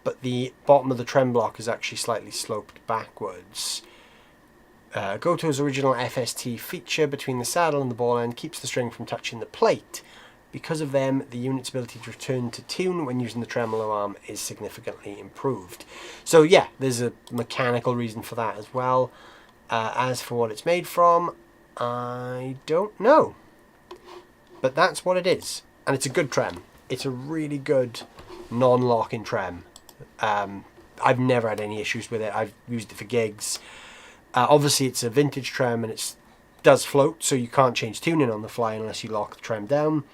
but the bottom of the trem block is actually slightly sloped backwards. Goto's original FST feature between the saddle and the ball end keeps the string from touching the plate. Because of them, the unit's ability to return to tune when using the tremolo arm is significantly improved. So yeah, there's a mechanical reason for that as well. As for what it's made from, I don't know. But that's what it is. And it's a good trem. It's a really good non-locking trem. I've never had any issues with it. I've used it for gigs. Obviously it's a vintage trem and it does float, so you can't change tuning on the fly unless you lock the trem down.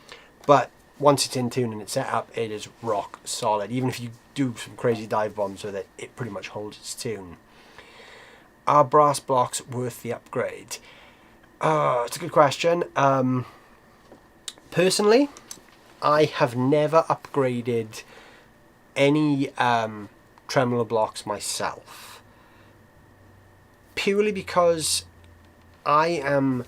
But once it's in tune and it's set up, it is rock solid. Even if you do some crazy dive bombs with it, it pretty much holds its tune. Are brass blocks worth the upgrade? It's a good question. Personally, I have never upgraded any tremolo blocks myself. Purely because I'm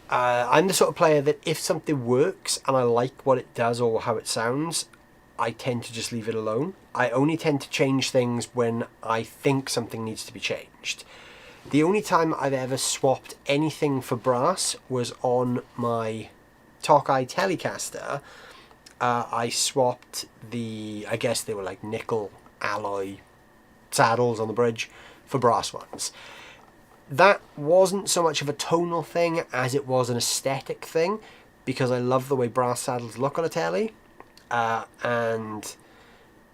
the sort of player that if something works and I like what it does or how it sounds, I tend to just leave it alone. I only tend to change things when I think something needs to be changed. The only time I've ever swapped anything for brass was on my Tokai Telecaster. I swapped I guess they were like nickel alloy saddles on the bridge for brass ones. That wasn't so much of a tonal thing as it was an aesthetic thing, because I love the way brass saddles look on a telly, and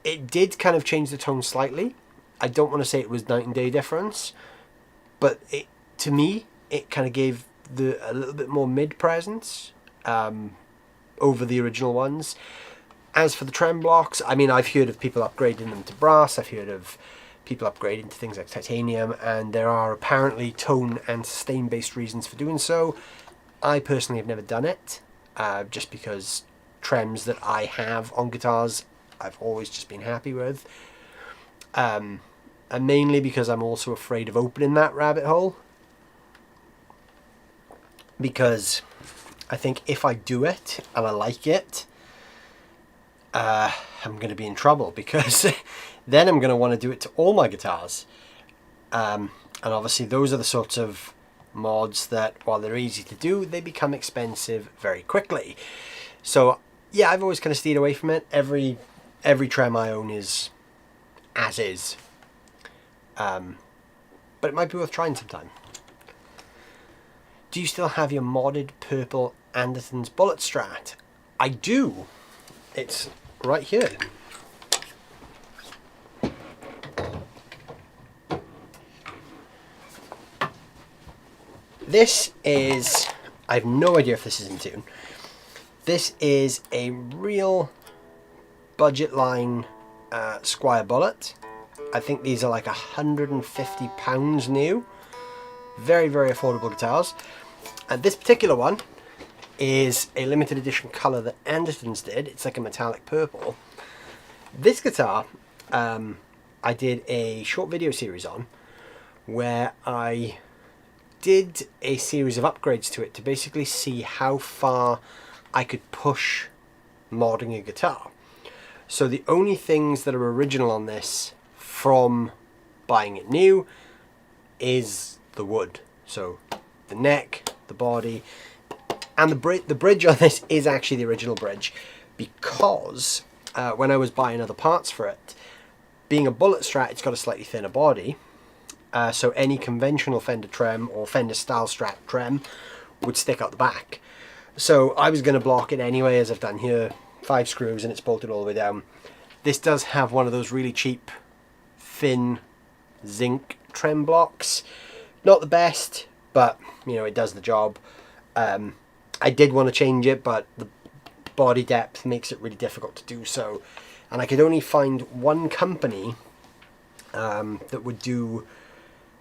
It did kind of change the tone slightly. I don't want to say it was night and day difference, but to me, it kind of gave a little bit more mid presence over the original ones. As for the trem blocks, I mean, I've heard of people upgrading them to brass. I've heard of people upgrading to things like titanium, and there are apparently tone and sustain based reasons for doing so. I personally have never done it, just because trems that I have on guitars I've always just been happy with, and mainly because I'm also afraid of opening that rabbit hole, because I think if I do it and I like it, I'm going to be in trouble, because then I'm going to want to do it to all my guitars, and obviously those are the sorts of mods that, while they're easy to do, they become expensive very quickly. So yeah, I've always kind of steered away from it. Every trem I own is as is, but it might be worth trying sometime. Do you still have your modded purple Anderton's Bullet Strat? I do. It's right here. This is, I have no idea if this is in tune. This is a real budget line Squire bullet. I think these are like £150 new. Very, very affordable guitars. And this particular one is a limited edition colour that Anderton's did. It's like a metallic purple. This guitar, I did a short video series on, where I did a series of upgrades to it to basically see how far I could push modding a guitar. So the only things that are original on this from buying it new is the wood. So the neck, the body, and the bridge on this is actually the original bridge, because when I was buying other parts for it, being a bullet strat, it's got a slightly thinner body. So any conventional Fender trem or Fender style Strat trem would stick out the back. So I was going to block it anyway, as I've done here, 5 screws, and it's bolted all the way down. This does have one of those really cheap, thin zinc trem blocks. Not the best, but you know, it does the job. I did want to change it, but the body depth makes it really difficult to do so. And I could only find one company that would do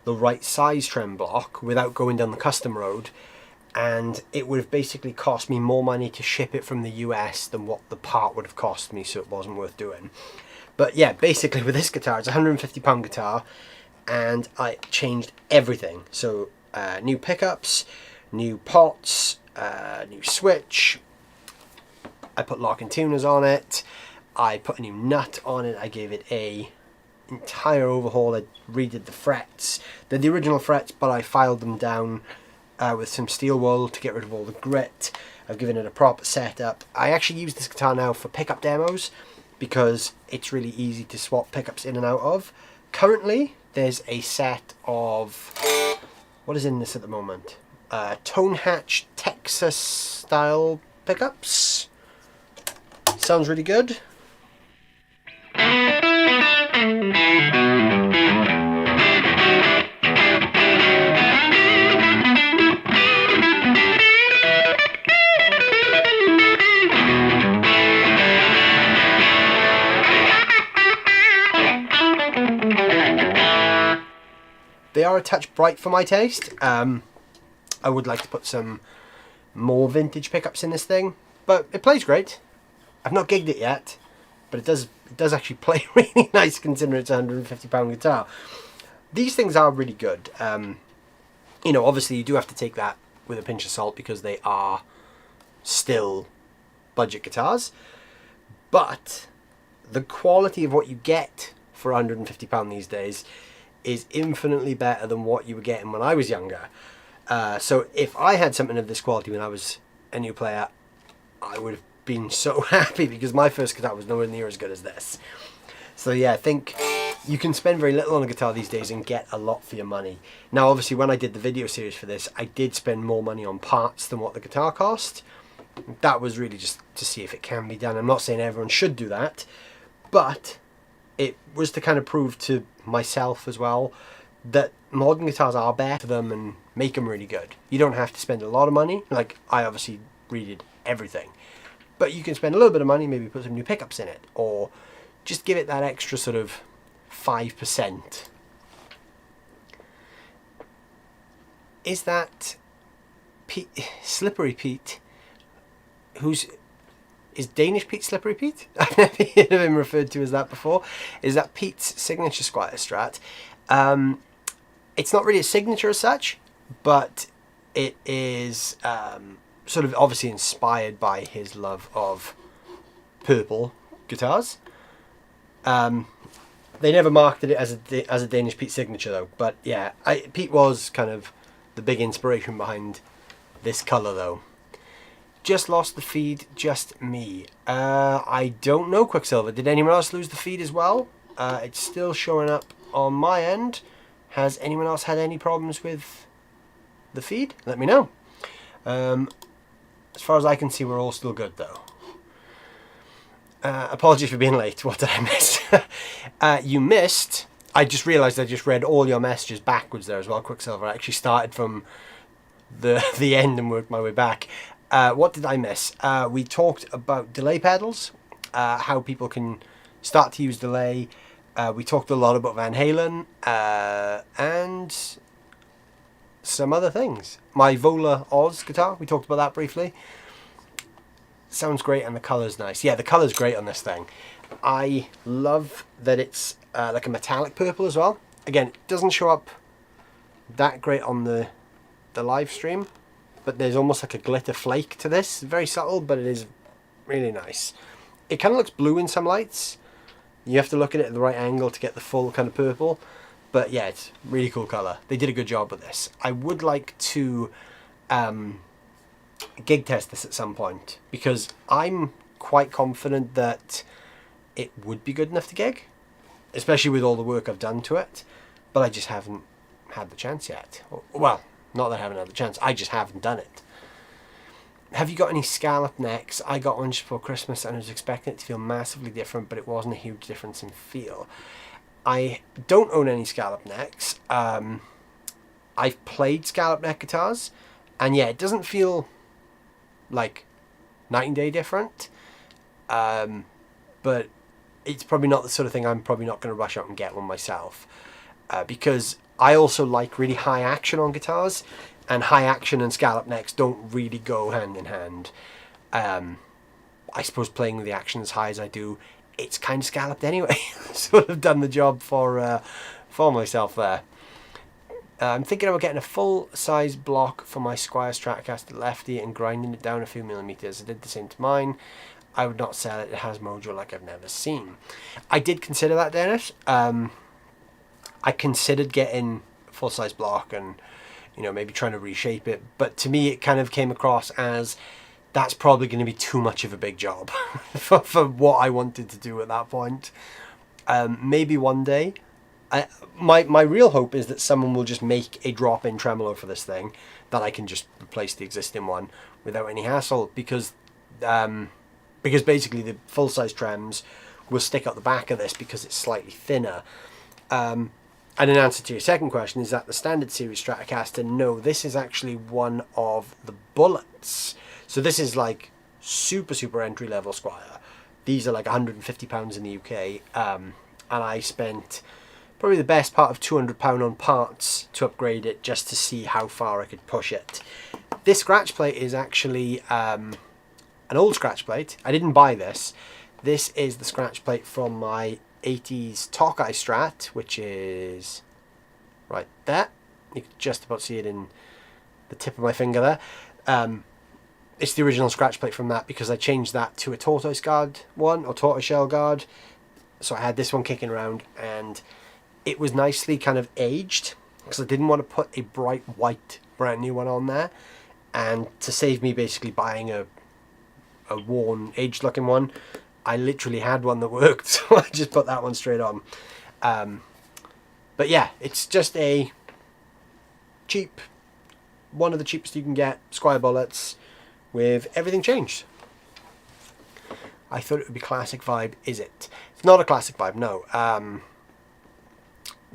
the right size trem block without going down the custom road, and it would have basically cost me more money to ship it from the US than what the part would have cost me, so it wasn't worth doing. But yeah, basically with this guitar, it's a £150 guitar, and I changed everything. So new pickups, new pots, new switch, I put lock and tuners on it, I put a new nut on it, I gave it a entire overhaul. I redid the frets. They're the original frets, but I filed them down with some steel wool to get rid of all the grit. I've given it a proper setup. I actually use this guitar now for pickup demos because it's really easy to swap pickups in and out of. Currently, there's a set of, what is in this at the moment? Tone Hatch Texas style pickups. Sounds really good. They are a touch bright for my taste. I would like to put some more vintage pickups in this thing, but it plays great. I've not gigged it yet, but it does actually play really nice considering it's a £150 guitar. These things are really good. You know, obviously you do have to take that with a pinch of salt because they are still budget guitars, but the quality of what you get for £150 these days is infinitely better than what you were getting when I was younger. So if I had something of this quality when I was a new player, I would have been so happy, because my first guitar was nowhere near as good as this. So yeah, I think you can spend very little on a guitar these days and get a lot for your money. Now obviously when I did the video series for this, I did spend more money on parts than what the guitar cost. That was really just to see if it can be done. I'm not saying everyone should do that, but it was to kind of prove to myself as well that modern guitars are better them and make them really good. You don't have to spend a lot of money. Like, I obviously redid everything. But you can spend a little bit of money, maybe put some new pickups in it, or just give it that extra sort of 5%. Is that Slippery Pete, is Danish Pete Slippery Pete? I've never heard of him referred to as that before. Is that Pete's signature Squire Strat? It's not really a signature as such, but it is sort of obviously inspired by his love of purple guitars. They never marketed it as a Danish Pete signature though, but yeah, Pete was kind of the big inspiration behind this colour though. Just lost the feed, just me. I don't know, Quicksilver. Did anyone else lose the feed as well? It's still showing up on my end. Has anyone else had any problems with the feed? Let me know. As far as I can see, we're all still good though. Apologies for being late. What did I miss? You missed. I just realised I just read all your messages backwards there as well, Quicksilver. I actually started from the end and worked my way back. What did I miss? We talked about delay pedals, how people can start to use delay. We talked a lot about Van Halen and some other things. My Vola Oz guitar, we talked about that briefly. Sounds great and the colour's nice. Yeah, the colour's great on this thing. I love that it's like a metallic purple as well. Again, it doesn't show up that great on the live stream, but there's almost like a glitter flake to this. Very subtle, but it is really nice. It kind of looks blue in some lights. You have to look at it at the right angle to get the full kind of purple. But yeah, it's really cool colour. They did a good job with this. I would like to gig test this at some point, because I'm quite confident that it would be good enough to gig, especially with all the work I've done to it. But I just haven't had the chance yet. Well, not that I haven't had the chance, I just haven't done it. Have you got any scallop necks? I got one just before Christmas and I was expecting it to feel massively different, but it wasn't a huge difference in feel. I don't own any scallop necks. I've played scallop neck guitars, and yeah, it doesn't feel like night and day different. But it's probably not the sort of thing I'm probably not going to rush out and get one myself. Because I also like really high action on guitars, and high action and scallop necks don't really go hand in hand. I suppose playing with the action as high as I do, it's kind of scalloped anyway. Sort of done the job for myself there. I'm thinking about getting a full-size block for my Squire Stratocaster Lefty and grinding it down a few millimeters. I did the same to mine. I would not sell it. It has mojo like I've never seen. I did consider that, Dennis. I considered getting a full-size block and, you know, maybe trying to reshape it. But to me, it kind of came across as that's probably going to be too much of a big job for what I wanted to do at that point. Maybe one day. My real hope is that someone will just make a drop-in tremolo for this thing that I can just replace the existing one without any hassle, because basically the full-size trems will stick out the back of this because it's slightly thinner. And in answer to your second question, is that the standard series Stratocaster? No, this is actually one of the Bullets. So this is like super entry-level Squire. These are like £150 in the UK, and I spent probably the best part of £200 on parts to upgrade it just to see how far I could push it. This scratch plate is actually an old scratch plate. I didn't buy this. This is the scratch plate from my 80s Tokai Strat, which is right there. You can just about see it in the tip of my finger there. It's the original scratch plate from that, because I changed that to a tortoise guard one, or tortoiseshell guard. So I had this one kicking around, and it was nicely kind of aged, because I didn't want to put a bright white brand new one on there, and to save me basically buying a worn aged looking one, I literally had one that worked, so I just put that one straight on. But yeah, it's just a cheap, one of the cheapest you can get Squire Bullets with everything changed. I thought it would be classic vibe, is it? It's not a classic vibe, no.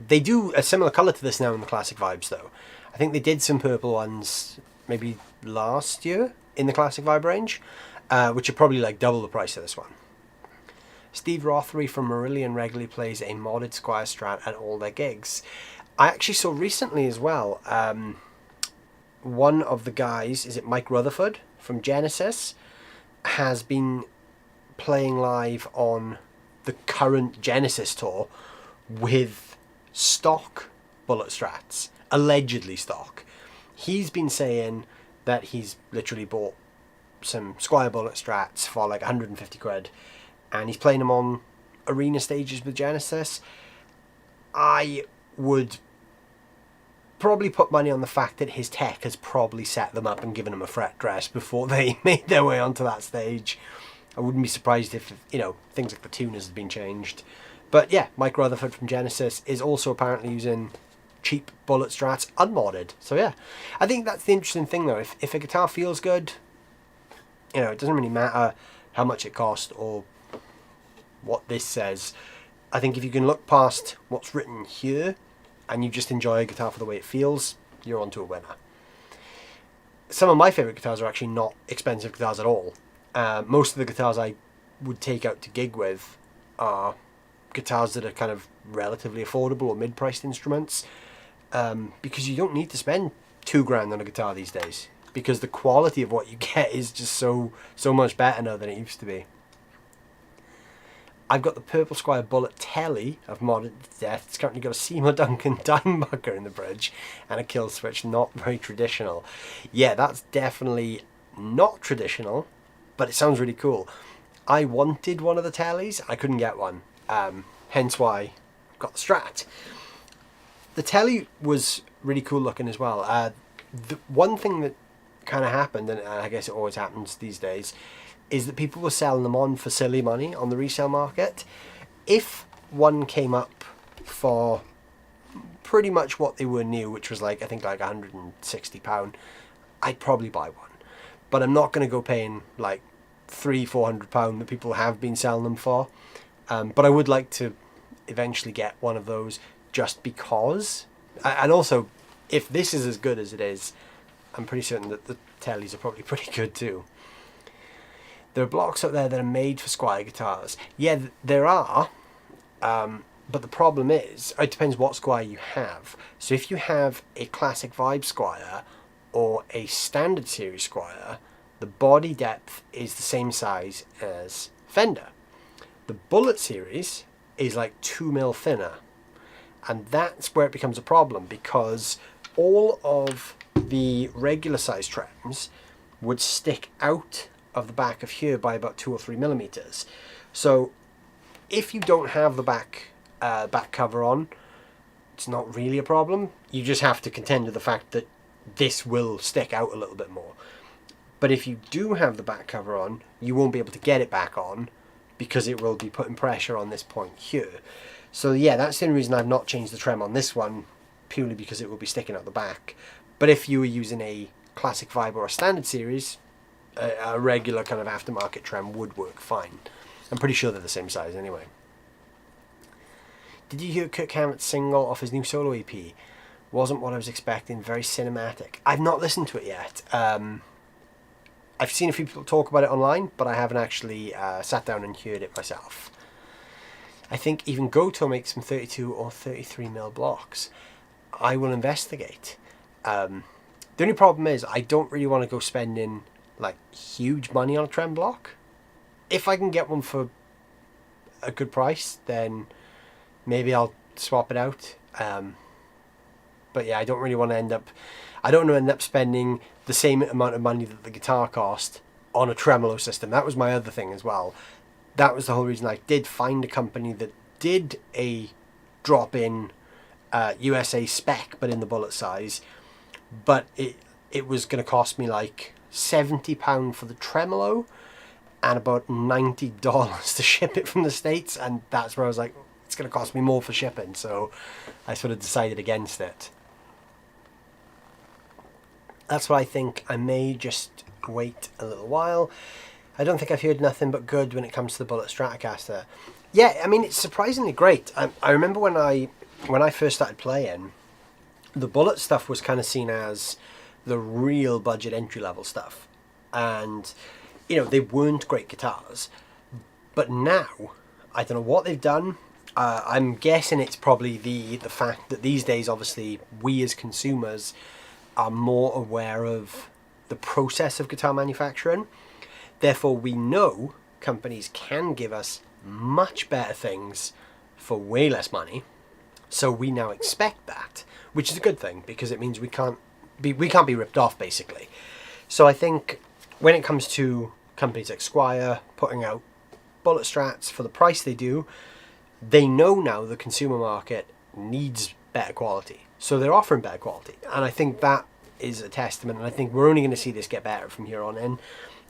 They do a similar colour to this now in the classic vibes, though. I think they did some purple ones maybe last year in the classic vibe range, which are probably like double the price of this one. Steve Rothery from Marillion regularly plays a modded Squire Strat at all their gigs. I actually saw recently as well, one of the guys, is it Mike Rutherford from Genesis, has been playing live on the current Genesis tour with stock bullet strats, allegedly stock. He's been saying that he's literally bought some Squire bullet strats for like 150 quid, and he's playing them on arena stages with Genesis. I would probably put money on the fact that his tech has probably set them up and given them a fret dress before they made their way onto that stage. I wouldn't be surprised if, you know, things like the tuners had been changed. But yeah, Mike Rutherford from Genesis is also apparently using cheap bullet strats unmodded. So yeah, I think that's the interesting thing though. If a guitar feels good, you know, it doesn't really matter how much it costs or what this says. I think if you can look past what's written here and you just enjoy a guitar for the way it feels, you're onto a winner. Some of my favourite guitars are actually not expensive guitars at all. Most of the guitars I would take out to gig with are guitars that are kind of relatively affordable or mid-priced instruments, because you don't need to spend £2,000 on a guitar these days, because the quality of what you get is just so much better now than it used to be. I've got the Purple Squire Bullet Telly I've modded to death. It's currently got a Seymour Duncan dimebucker in the bridge and a kill switch. Not very traditional. Yeah, that's definitely not traditional, but it sounds really cool. I wanted one of the Tellys. I couldn't get one. Hence why I got the Strat. The Telly was really cool looking as well. The one thing that kind of happened, and I guess it always happens these days, is that people were selling them on for silly money on the resale market. If one came up for pretty much what they were new, which was like, I think like £160, I'd probably buy one. But I'm not going to go paying like £300-400 that people have been selling them for. But I would like to eventually get one of those just because. And also, if this is as good as it is, I'm pretty certain that the Tellys are probably pretty good too. There are blocks out there that are made for Squire guitars. Yeah, there are, but the problem is, it depends what Squire you have. So if you have a classic vibe Squire or a standard series Squire, the body depth is the same size as Fender. The Bullet series is like 2mm thinner, and that's where it becomes a problem, because all of the regular size trems would stick out of the back of here by about 2 or 3 millimeters. So if you don't have the back cover on, it's not really a problem. You just have to contend with the fact that this will stick out a little bit more. But if you do have the back cover on, you won't be able to get it back on because it will be putting pressure on this point here. So yeah, that's the only reason I've not changed the trem on this one, purely because it will be sticking out the back. But if you were using a classic vibe or a standard series, a regular kind of aftermarket trem would work fine. I'm pretty sure they're the same size anyway. Did you hear Kirk Hammett's single off his new solo EP? Wasn't what I was expecting, very cinematic. I've not listened to it yet. I've seen a few people talk about it online, but I haven't actually sat down and heard it myself. I think even Goto makes some 32 or 33mm blocks. I will investigate. The only problem is I don't really want to go spending like huge money on a trem block. If I can get one for a good price, then maybe I'll swap it out. But yeah, I don't really want to end up spending the same amount of money that the guitar cost on a tremolo system. That was my other thing as well. That was the whole reason I did find a company that did a drop-in USA spec, but in the bullet size. But it was going to cost me like £70 for the tremolo and about $90 to ship it from the States, and that's where I was like, it's going to cost me more for shipping, so I sort of decided against it. That's why I think I may just wait a little while. I don't think I've heard nothing but good when it comes to the Bullet Stratocaster. Yeah, I mean, it's surprisingly great. I remember when I first started playing, the bullet stuff was kind of seen as the real budget entry level stuff, and they weren't great guitars. But now, I don't know what they've done. I'm guessing it's probably the fact that these days, obviously, we as consumers are more aware of the process of guitar manufacturing. Therefore, we know companies can give us much better things for way less money. So we now expect that, which is a good thing because it means we can't be ripped off, basically. So I think when it comes to companies like Squier putting out bullet strats for the price they do, they know now the consumer market needs better quality. So they're offering better quality. And I think that is a testament. And I think we're only going to see this get better from here on in.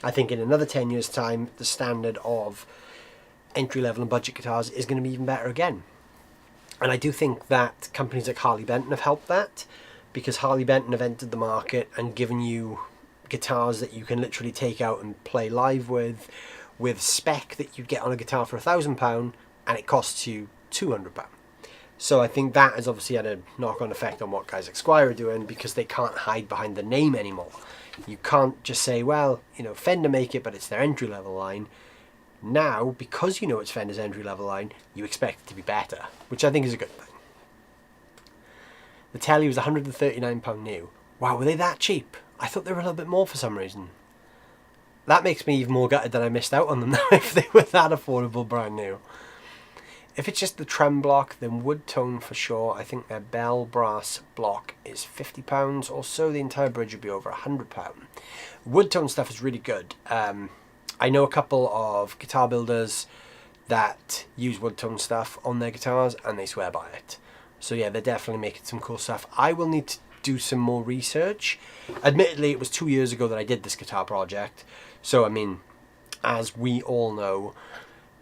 I think in another 10 years' time, the standard of entry-level and budget guitars is going to be even better again. And I do think that companies like Harley Benton have helped that, because Harley Benton have entered the market and given you guitars that you can literally take out and play live with spec that you'd get on a guitar for £1,000, and it costs you £200. So I think that has obviously had a knock-on effect on what guys like Squier are doing, because they can't hide behind the name anymore. You can't just say, well, Fender make it, but it's their entry-level line. Now, because it's Fender's entry-level line, you expect it to be better, which I think is a good thing. The telly was £139 new. Wow, were they that cheap? I thought they were a little bit more for some reason. That makes me even more gutted that I missed out on them now if they were that affordable brand new. If it's just the trem block, then wood tone for sure. I think their bell brass block is £50 or so. The entire bridge would be over £100. Wood tone stuff is really good. I know a couple of guitar builders that use wood tone stuff on their guitars and they swear by it. So yeah, they're definitely making some cool stuff. I will need to do some more research. Admittedly, it was 2 years ago that I did this guitar project. So I mean, as we all know,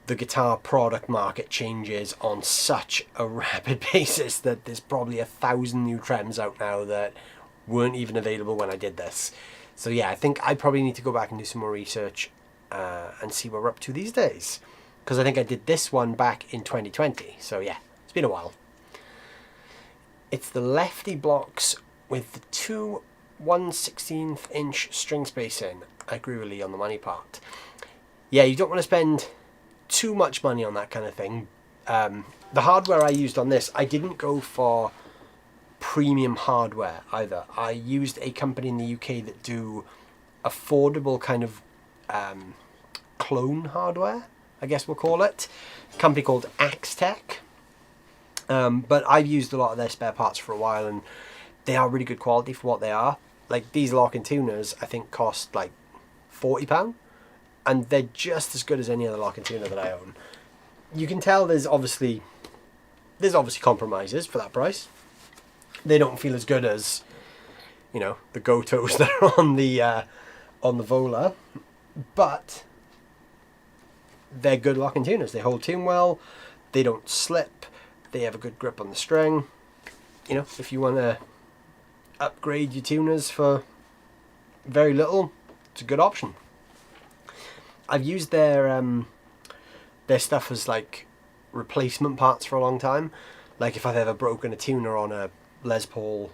the guitar product market changes on such a rapid basis that there's probably 1,000 new trems out now that weren't even available when I did this. So yeah, I think I probably need to go back and do some more research and see what we're up to these days. Because I think I did this one back in 2020. So yeah, it's been a while. It's the lefty blocks with the two 1/16 inch string spacing. I agree with Leigh on the money part. Yeah, you don't want to spend too much money on that kind of thing. The hardware I used on this, I didn't go for premium hardware either. I used a company in the UK that do affordable kind of clone hardware, I guess we'll call it. A company called Axtech. But I've used a lot of their spare parts for a while, and they are really good quality for what they are. Like these lock-in tuners, I think cost like £40, and they're just as good as any other lock-in tuner that I own. You can tell there's obviously compromises for that price. They don't feel as good as, the Gotos that are on the Vola, but they're good lock-in tuners. They hold tune well, they don't slip, they have a good grip on the string. If you want to upgrade your tuners for very little, it's a good option. I've used their stuff as like replacement parts for a long time. Like if I've ever broken a tuner on a Les Paul,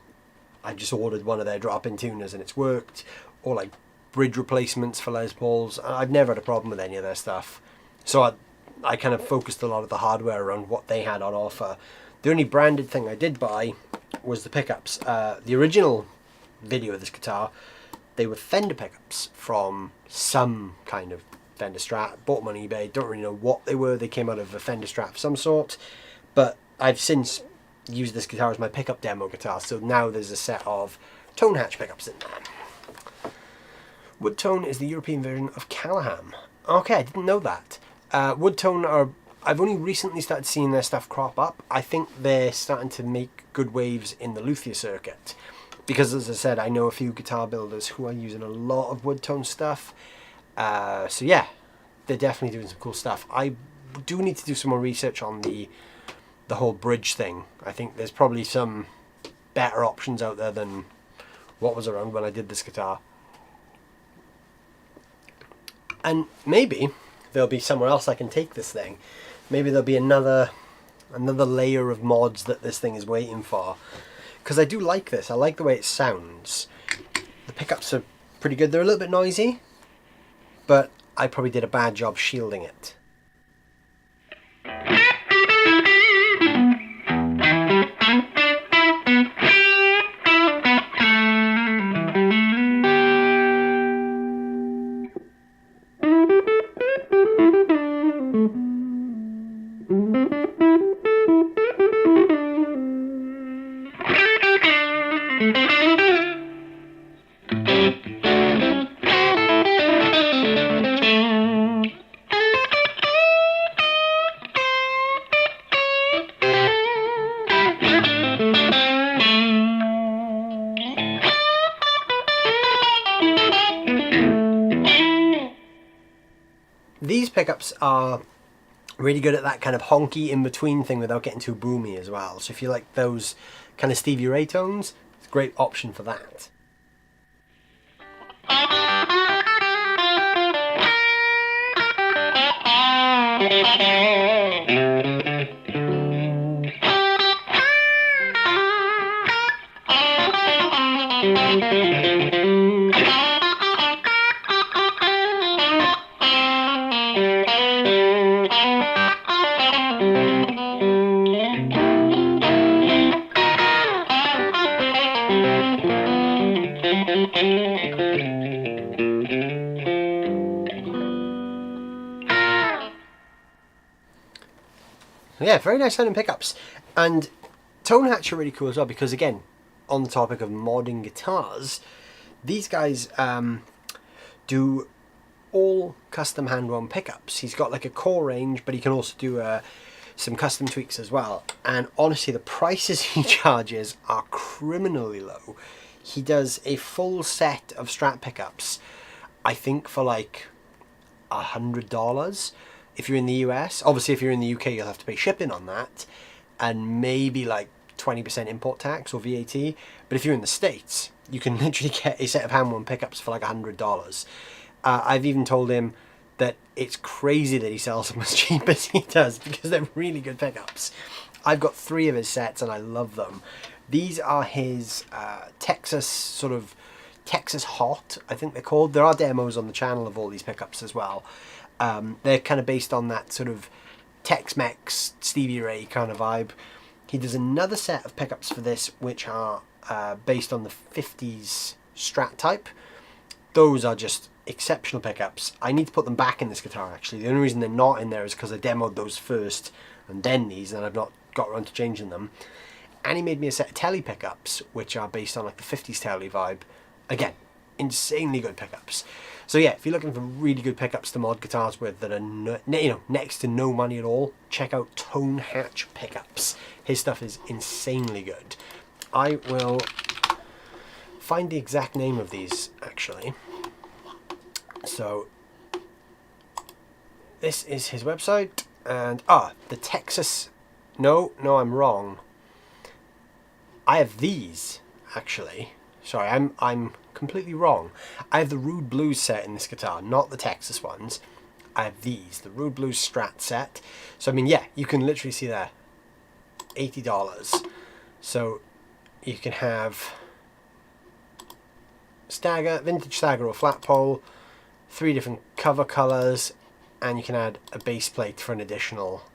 I just ordered one of their drop-in tuners and it's worked. Or like bridge replacements for Les Pauls. I've never had a problem with any of their stuff. So I kind of focused a lot of the hardware around what they had on offer. The only branded thing I did buy was the pickups. The original video of this guitar, they were Fender pickups from some kind of Fender Strat. Bought them on eBay, don't really know what they were. They came out of a Fender Strat of some sort. But I've since used this guitar as my pickup demo guitar, so now there's a set of tone hatch pickups in there. Wood tone is the European version of Callahan. Okay, I didn't know that. Wood tone I've only recently started seeing their stuff crop up. I think they're starting to make good waves in the luthier circuit. Because as I said, I know a few guitar builders who are using a lot of wood tone stuff. So yeah, they're definitely doing some cool stuff. I do need to do some more research on the whole bridge thing. I think there's probably some better options out there than what was around when I did this guitar. And maybe there'll be somewhere else I can take this thing. maybe there'll be another layer of mods that this thing is waiting for. Because I do like this. I like the way it sounds. The pickups are pretty good. They're a little bit noisy, but I probably did a bad job shielding it. These pickups are really good at that kind of honky in-between thing without getting too boomy as well. So if you like those kind of Stevie Ray tones, it's a great option for that. Yeah, very nice sounding pickups. And tone hatch are really cool as well because, again, on the topic of modding guitars, these guys do all custom hand-wound pickups. He's got like a core range, but he can also do some custom tweaks as well. And honestly, the prices he charges are criminally low. He does a full set of Strat pickups, I think for like $100 if you're in the US. Obviously, if you're in the UK, you'll have to pay shipping on that, and maybe like 20% import tax or VAT. But if you're in the States, you can literally get a set of hand-wound pickups for like $100. I've even told him that it's crazy that he sells them as cheap as he does because they're really good pickups. I've got 3 of his sets and I love them. These are his Texas Hot, I think they're called. There are demos on the channel of all these pickups as well. They're kind of based on that sort of Tex-Mex Stevie Ray kind of vibe. He does another set of pickups for this which are based on the 50s Strat type. Those are just exceptional pickups. I need to put them back in this guitar actually. The only reason they're not in there is because I demoed those first and then these, and I've not got around to changing them. And he made me a set of Telly pickups which are based on like the 50s Telly vibe. Again, insanely good pickups. So yeah, if you're looking for really good pickups to mod guitars with that are next to no money at all, check out Tone Hatch Pickups. His stuff is insanely good. I will find the exact name of these actually. So this is his website, and the Texas. No, I'm wrong. I have these actually. Sorry, I'm completely wrong. I have the Rude Blues set in this guitar, not the Texas ones. I have these, the Rude Blues Strat set. So I mean, yeah, you can literally see there, $80. So you can have stagger, vintage stagger or flat pole, 3 different cover colors, and you can add a base plate for an additional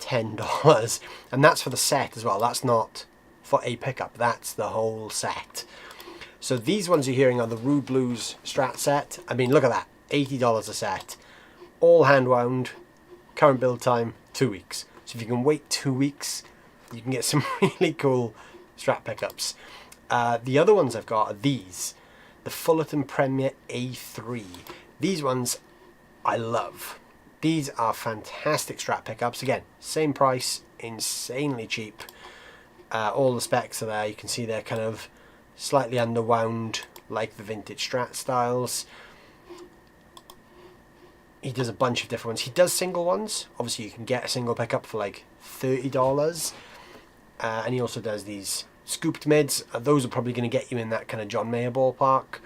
$10. And that's for the set as well. That's not for a pickup, that's the whole set. So these ones you're hearing are the Rude Blues Strat set. I mean, look at that, $80 a set, all hand wound, current build time 2 weeks. So if you can wait 2 weeks, you can get some really cool Strat pickups. The other ones I've got are these, the Fullerton Premier A3. These ones I love. These are fantastic Strat pickups. Again, same price, insanely cheap. All the specs are there. You can see they're kind of slightly underwound like the vintage Strat styles. He does a bunch of different ones. He does single ones. Obviously you can get a single pickup for like $30. And he also does these scooped mids. Those are probably going to get you in that kind of John Mayer ballpark.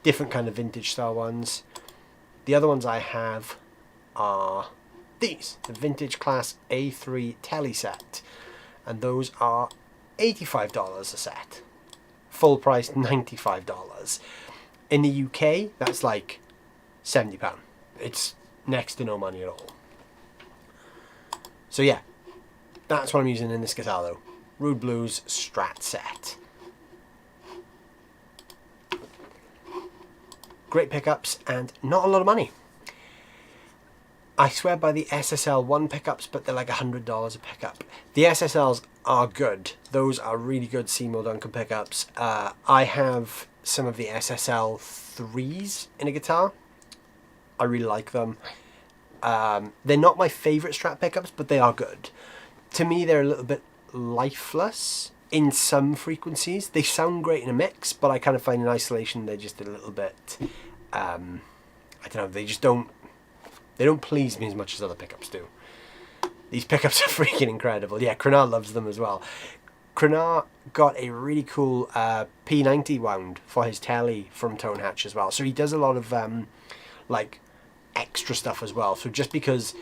Different kind of vintage style ones. The other ones I have are these, the Vintage Class A3 Telly set. And those are $85 a set. Full price, $95. In the UK, that's like £70. It's next to no money at all. So yeah, that's what I'm using in this guitar though. Rude Blues Strat set. Great pickups and not a lot of money. I swear by the SSL 1 pickups, but they're like $100 a pickup. The SSLs are good. Those are really good Seymour Duncan pickups. I have some of the SSL 3s in a guitar. I really like them. They're not my favourite Strat pickups, but they are good. To me, they're a little bit lifeless in some frequencies. They sound great in a mix, but I kind of find in isolation they're just a little bit... I don't know, they just don't... They don't please me as much as other pickups do. These pickups are freaking incredible. Yeah, Crenard loves them as well. Crenard got a really cool P90 wound for his telly from Tone Hatch as well. So he does a lot of like extra stuff as well. So just because,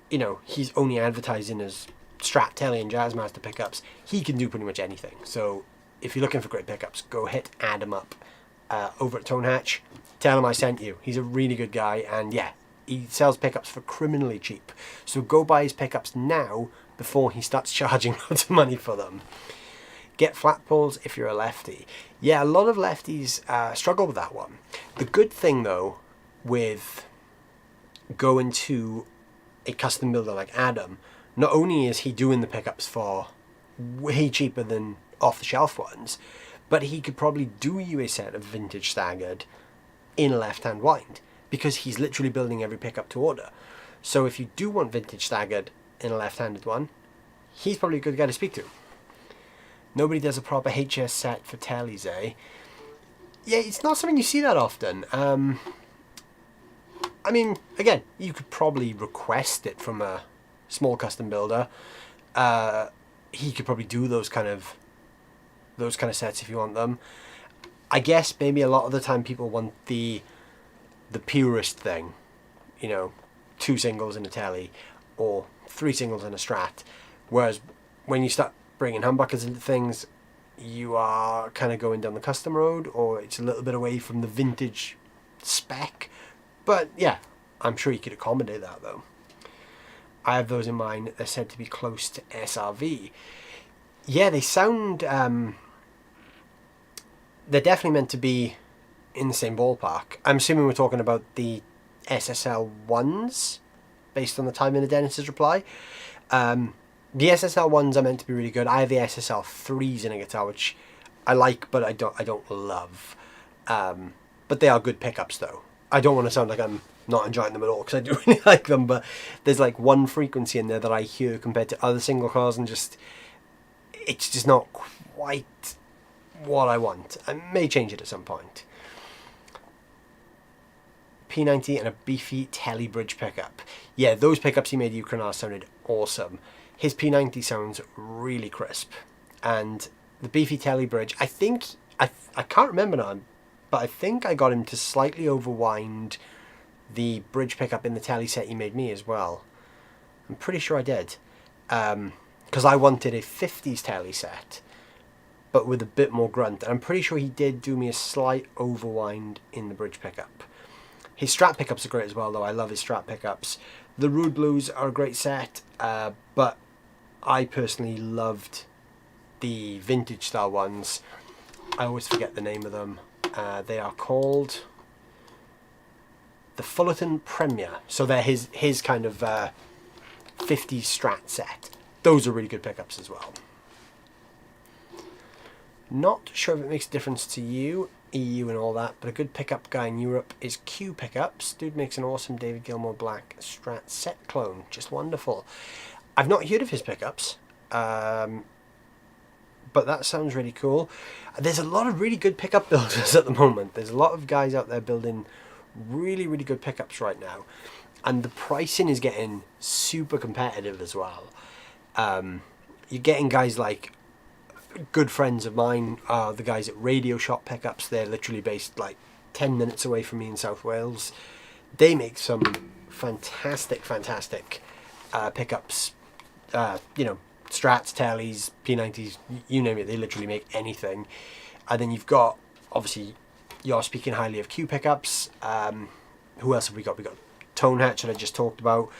you know, he's only advertising as Strat Telly and Jazzmaster pickups, he can do pretty much anything. So if you're looking for great pickups, go hit Adam up over at Tone Hatch. Tell him I sent you. He's a really good guy, and yeah, he sells pickups for criminally cheap. So go buy his pickups now before he starts charging loads of money for them. Get flat pulls if you're a lefty. Yeah, a lot of lefties struggle with that one. The good thing though with going to a custom builder like Adam, not only is he doing the pickups for way cheaper than off-the-shelf ones, but he could probably do you a set of vintage staggered in a left-hand wind, because he's literally building every pickup to order. So if you do want vintage staggered in a left-handed one, he's probably a good guy to speak to. Nobody does a proper HS set for tellies, eh? Yeah, it's not something you see that often. I mean, again, you could probably request it from a small custom builder. He could probably do those kind of sets if you want them. I guess maybe a lot of the time people want the purest thing, you know, 2 singles in a telly or 3 singles in a Strat, whereas when you start bringing humbuckers into things, you are kind of going down the custom road, or it's a little bit away from the vintage spec. But yeah, I'm sure you could accommodate that though. I have those in mind. They're said to be close to SRV. Yeah, they sound they're definitely meant to be in the same ballpark. I'm assuming we're talking about the SSL 1s based on the time in the Dennis's reply. The SSL 1s are meant to be really good. I have the SSL 3s in a guitar, which I like, but I don't love. But they are good pickups though. I don't want to sound like I'm not enjoying them at all, because I do really like them, but there's like one frequency in there that I hear compared to other single cars, and just it's just not quite what I want. I may change it at some point. P90 and a beefy telly bridge pickup. Yeah, those pickups he made you, Crenard, sounded awesome. His P90 sounds really crisp, and the beefy telly bridge, I think, I can't remember now, but I think I got him to slightly overwind the bridge pickup in the telly set he made me as well. I'm pretty sure I did, because I wanted a 50s telly set, but with a bit more grunt, and I'm pretty sure he did do me a slight overwind in the bridge pickup. His Strat pickups are great as well though. I love his Strat pickups. The Rude Blues are a great set, but I personally loved the vintage style ones. I always forget the name of them. They are called the Fullerton Premier. So they're his kind of 50s Strat set. Those are really good pickups as well. Not sure if it makes a difference to you, EU and all that, but a good pickup guy in Europe is Q Pickups. Dude makes an awesome David Gilmour Black Strat set clone. Just wonderful. I've not heard of his pickups, but that sounds really cool. There's a lot of really good pickup builders at the moment. There's a lot of guys out there building really, really good pickups right now. And the pricing is getting super competitive as well. You're getting guys like good friends of mine, the guys at Radio Shop Pickups. They're literally based like 10 minutes away from me in South Wales. They make some fantastic pickups. You know, Strats, Tellies, P90s, you name it. They literally make anything. And then you've got, obviously, you're speaking highly of Q pickups. Who else have we got? We got Tone Hatch that I just talked about.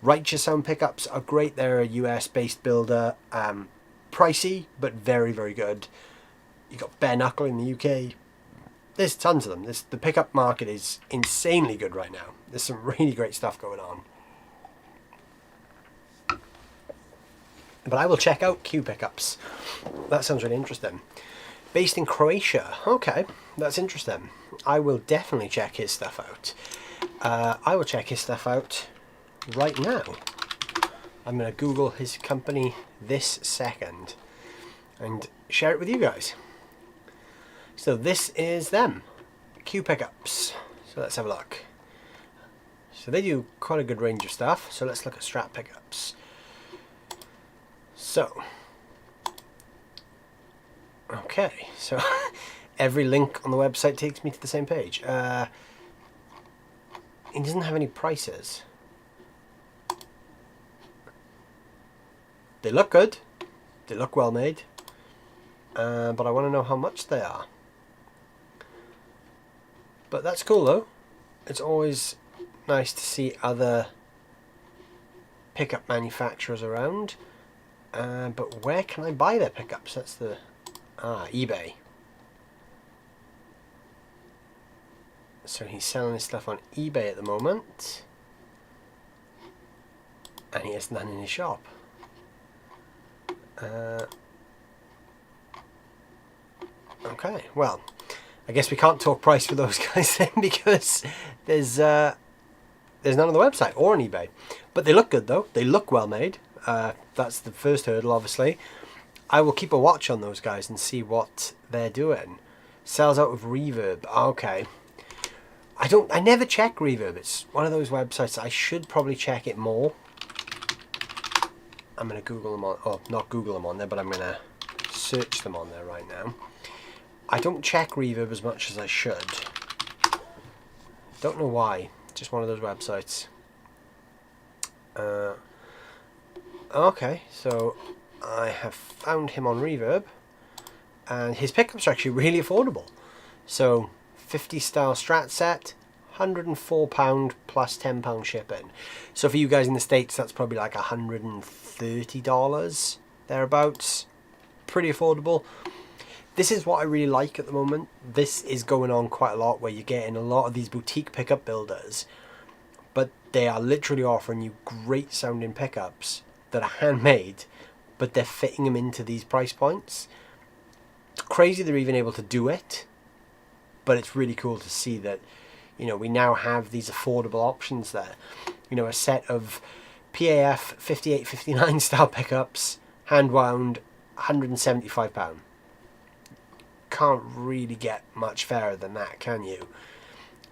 Righteous Sound pickups are great. They're a US based builder. Pricey, but very, very good. You got Bare Knuckle in the UK. There's tons of them. The pickup market is insanely good right now. There's some really great stuff going on. But I will check out Q pickups. That sounds really interesting. Based in Croatia. Okay, that's interesting. I will definitely check his stuff out. I will check his stuff out right now. I'm going to Google his company this second and share it with you guys. So this is them, Q pickups. So let's have a look. So they do quite a good range of stuff. So let's look at Strat pickups. So, okay, so every link on the website takes me to the same page. It doesn't have any prices. They look good. They look well made. But I want to know how much they are. But that's cool though. It's always nice to see other pickup manufacturers around. But where can I buy their pickups? That's the... eBay. So he's selling his stuff on eBay at the moment. And he has none in his shop. Okay, well, I guess we can't talk price for those guys then, because there's none on the website or on eBay. But they look good though. They look well made. That's the first hurdle, obviously. I will keep a watch on those guys and see what they're doing. Sells out of Reverb. Okay. I never check Reverb. It's one of those websites I should probably check it more. I'm going to Google them on, or not Google them on there, but I'm going to search them on there right now. I don't check Reverb as much as I should. Don't know why. Just one of those websites. Okay, so I have found him on Reverb, and his pickups are actually really affordable. So 50 style Strat set, £104 plus £10 shipping. So for you guys in the States, that's probably like $130 thereabouts. Pretty affordable. This is what I really like at the moment. This is going on quite a lot, where you're getting a lot of these boutique pickup builders, but they are literally offering you great sounding pickups that are handmade, but they're fitting them into these price points. It's crazy they're even able to do it, but it's really cool to see that, you know, we now have these affordable options there. You know, a set of PAF 58-59 style pickups, hand wound, £175. Can't really get much fairer than that, can you?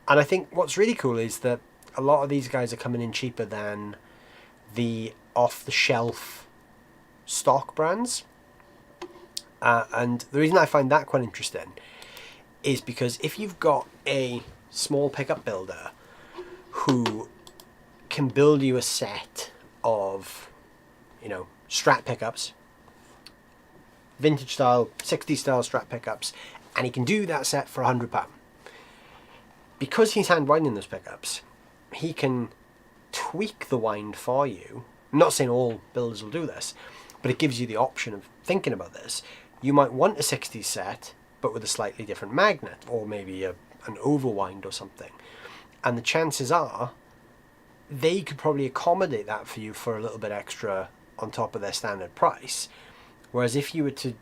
And I think what's really cool is that a lot of these guys are coming in cheaper than the off-the-shelf stock brands. And the reason I find that quite interesting is because if you've got a small pickup builder who can build you a set of, you know, Strat pickups, vintage style, 60s style Strat pickups, and he can do that set for £100. Because he's hand winding those pickups, he can tweak the wind for you. I'm not saying all builders will do this, but it gives you the option of thinking about this. You might want a 60s set, but with a slightly different magnet, or maybe an overwind or something. And the chances are they could probably accommodate that for you for a little bit extra on top of their standard price. Whereas if you were to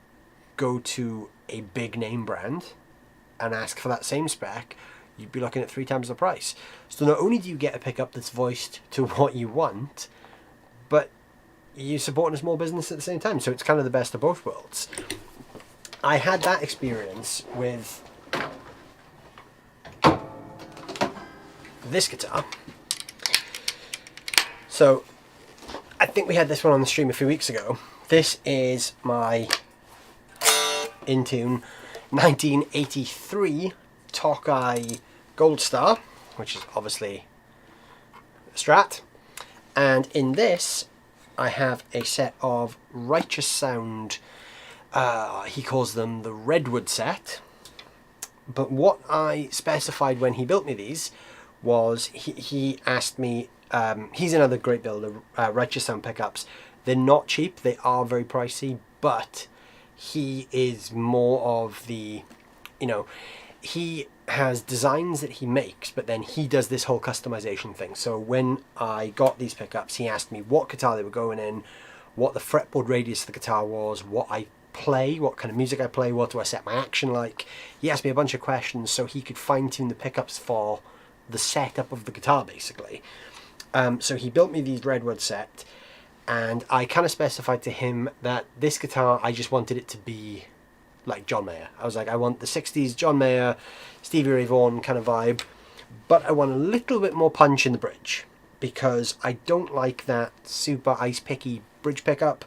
go to a big name brand and ask for that same spec, you'd be looking at 3 times the price. So not only do you get a pickup that's voiced to what you want, but you're supporting a small business at the same time. So it's kind of the best of both worlds. I had that experience with this guitar. So I think we had this one on the stream a few weeks ago. This is my Intune 1983 Tokai Gold Star, which is obviously Strat. And in this, I have a set of Righteous Sound, he calls them the Redwood set. But what I specified when he built me these was he asked me, he's another great builder, Righteous Sound pickups. They're not cheap, they are very pricey, but he is more of the, you know, he has designs that he makes, but then he does this whole customization thing. So when I got these pickups, he asked me what guitar they were going in, what the fretboard radius of the guitar was, what I play, what kind of music I play, what do I set my action like. He asked me a bunch of questions so he could fine-tune the pickups for the setup of the guitar, basically. So he built me these Redwood set, and I kind of specified to him that this guitar, I just wanted it to be like John Mayer. I was like, I want the 60s John Mayer, Stevie Ray Vaughan kind of vibe, but I want a little bit more punch in the bridge, because I don't like that super ice-picky bridge pickup.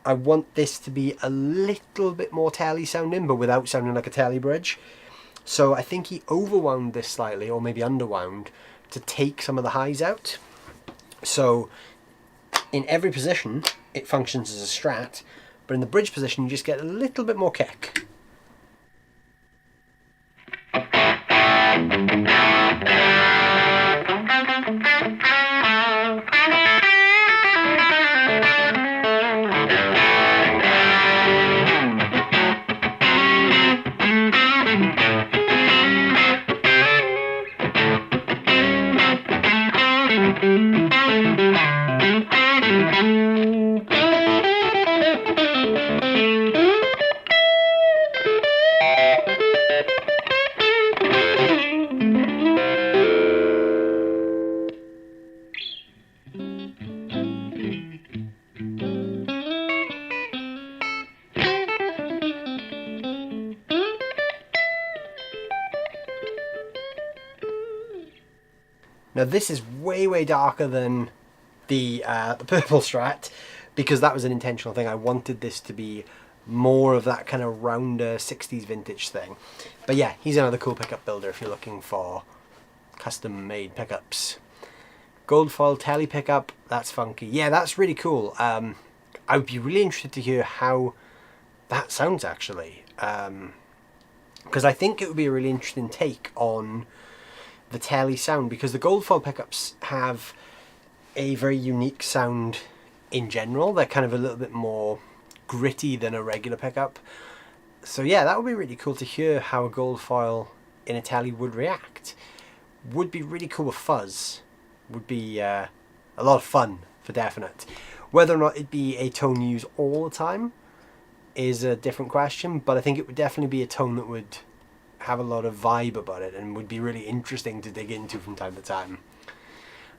I want this to be a little bit more telly sounding, but without sounding like a telly bridge. So I think he overwound this slightly, or maybe underwound, to take some of the highs out. So in every position, it functions as a Strat, but in the bridge position, you just get a little bit more kick. Now this is way darker than the purple Strat, because that was an intentional thing. I wanted this to be more of that kind of rounder 60s vintage thing. But yeah, he's another cool pickup builder if you're looking for custom made pickups. Gold foil telly pickup, that's funky. Yeah, that's really cool. I would be really interested to hear how that sounds actually, because I think it would be a really interesting take on the telly sound, because the gold foil pickups have a very unique sound in general. They're kind of a little bit more gritty than a regular pickup. So yeah, that would be really cool to hear how a gold foil in a telly would react. Would be really cool with fuzz. Would be a lot of fun for definite. Whether or not it'd be a tone you use all the time is a different question, but I think it would definitely be a tone that would have a lot of vibe about it and would be really interesting to dig into from time to time.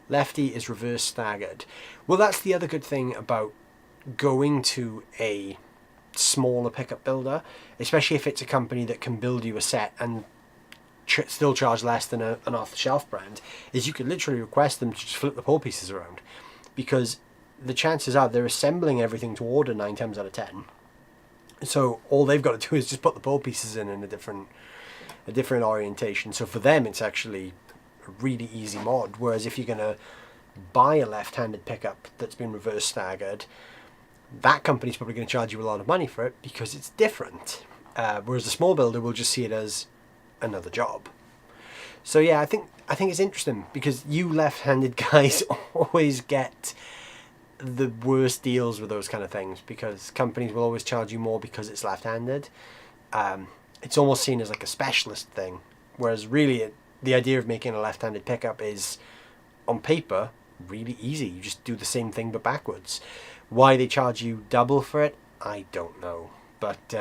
Lefty is reverse staggered. Well, that's the other good thing about going to a smaller pickup builder, especially if it's a company that can build you a set and still charge less than an off-the-shelf brand, is you could literally request them to just flip the pole pieces around, because the chances are they're assembling everything to order 9 times out of 10. So all they've got to do is just put the pole pieces in a different orientation. So for them, it's actually a really easy mod. Whereas if you're going to buy a left-handed pickup that's been reverse staggered, that company's probably going to charge you a lot of money for it because it's different. Whereas the small builder will just see it as another job. So yeah, I think it's interesting, because you left-handed guys always get the worst deals with those kind of things, because companies will always charge you more because it's left-handed. It's almost seen as like a specialist thing, whereas really the idea of making a left-handed pickup is, on paper, really easy. You just do the same thing but backwards. Why they charge you double for it, I don't know. But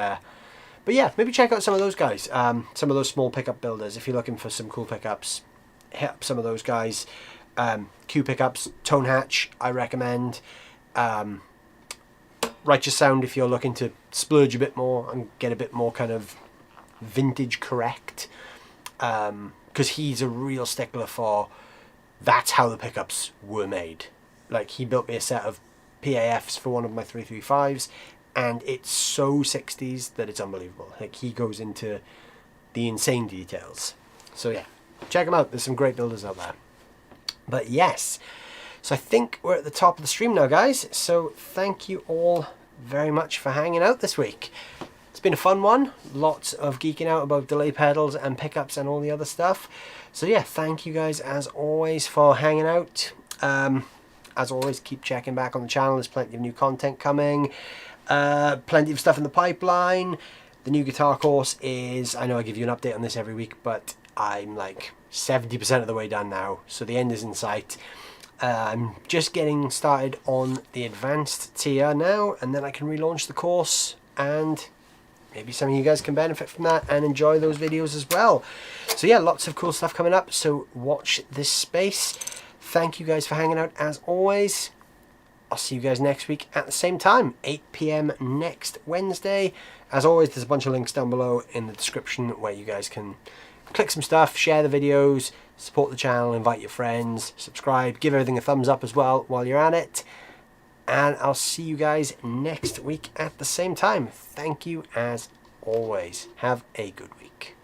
yeah, maybe check out some of those guys, some of those small pickup builders. If you're looking for some cool pickups, hit up some of those guys. Q pickups, Tone Hatch, I recommend. Righteous Sound if you're looking to splurge a bit more and get a bit more kind of vintage correct, because he's a real stickler for that's how the pickups were made. Like, he built me a set of PAFs for one of my 335s, and it's so 60s that it's unbelievable. Like, he goes into the insane details. So yeah, check him out. There's some great builders out there. But yes, So I think we're at the top of the stream now, guys. So thank you all very much for hanging out this week. It's been a fun one. Lots of geeking out about delay pedals and pickups and all the other stuff. So yeah, thank you guys as always for hanging out. As always, keep checking back on the channel. There's plenty of new content coming. Plenty of stuff in the pipeline. The new guitar course is, I know I give you an update on this every week, but I'm like 70% of the way done now. So the end is in sight. I'm just getting started on the advanced tier now, and then I can relaunch the course, and maybe some of you guys can benefit from that and enjoy those videos as well. So yeah, lots of cool stuff coming up, so watch this space. Thank you guys for hanging out as always. I'll see you guys next week at the same time, 8 PM next Wednesday. As always, there's a bunch of links down below in the description where you guys can click some stuff, share the videos, support the channel, invite your friends, subscribe, give everything a thumbs up as well while you're at it. And I'll see you guys next week at the same time. Thank you as always. Have a good week.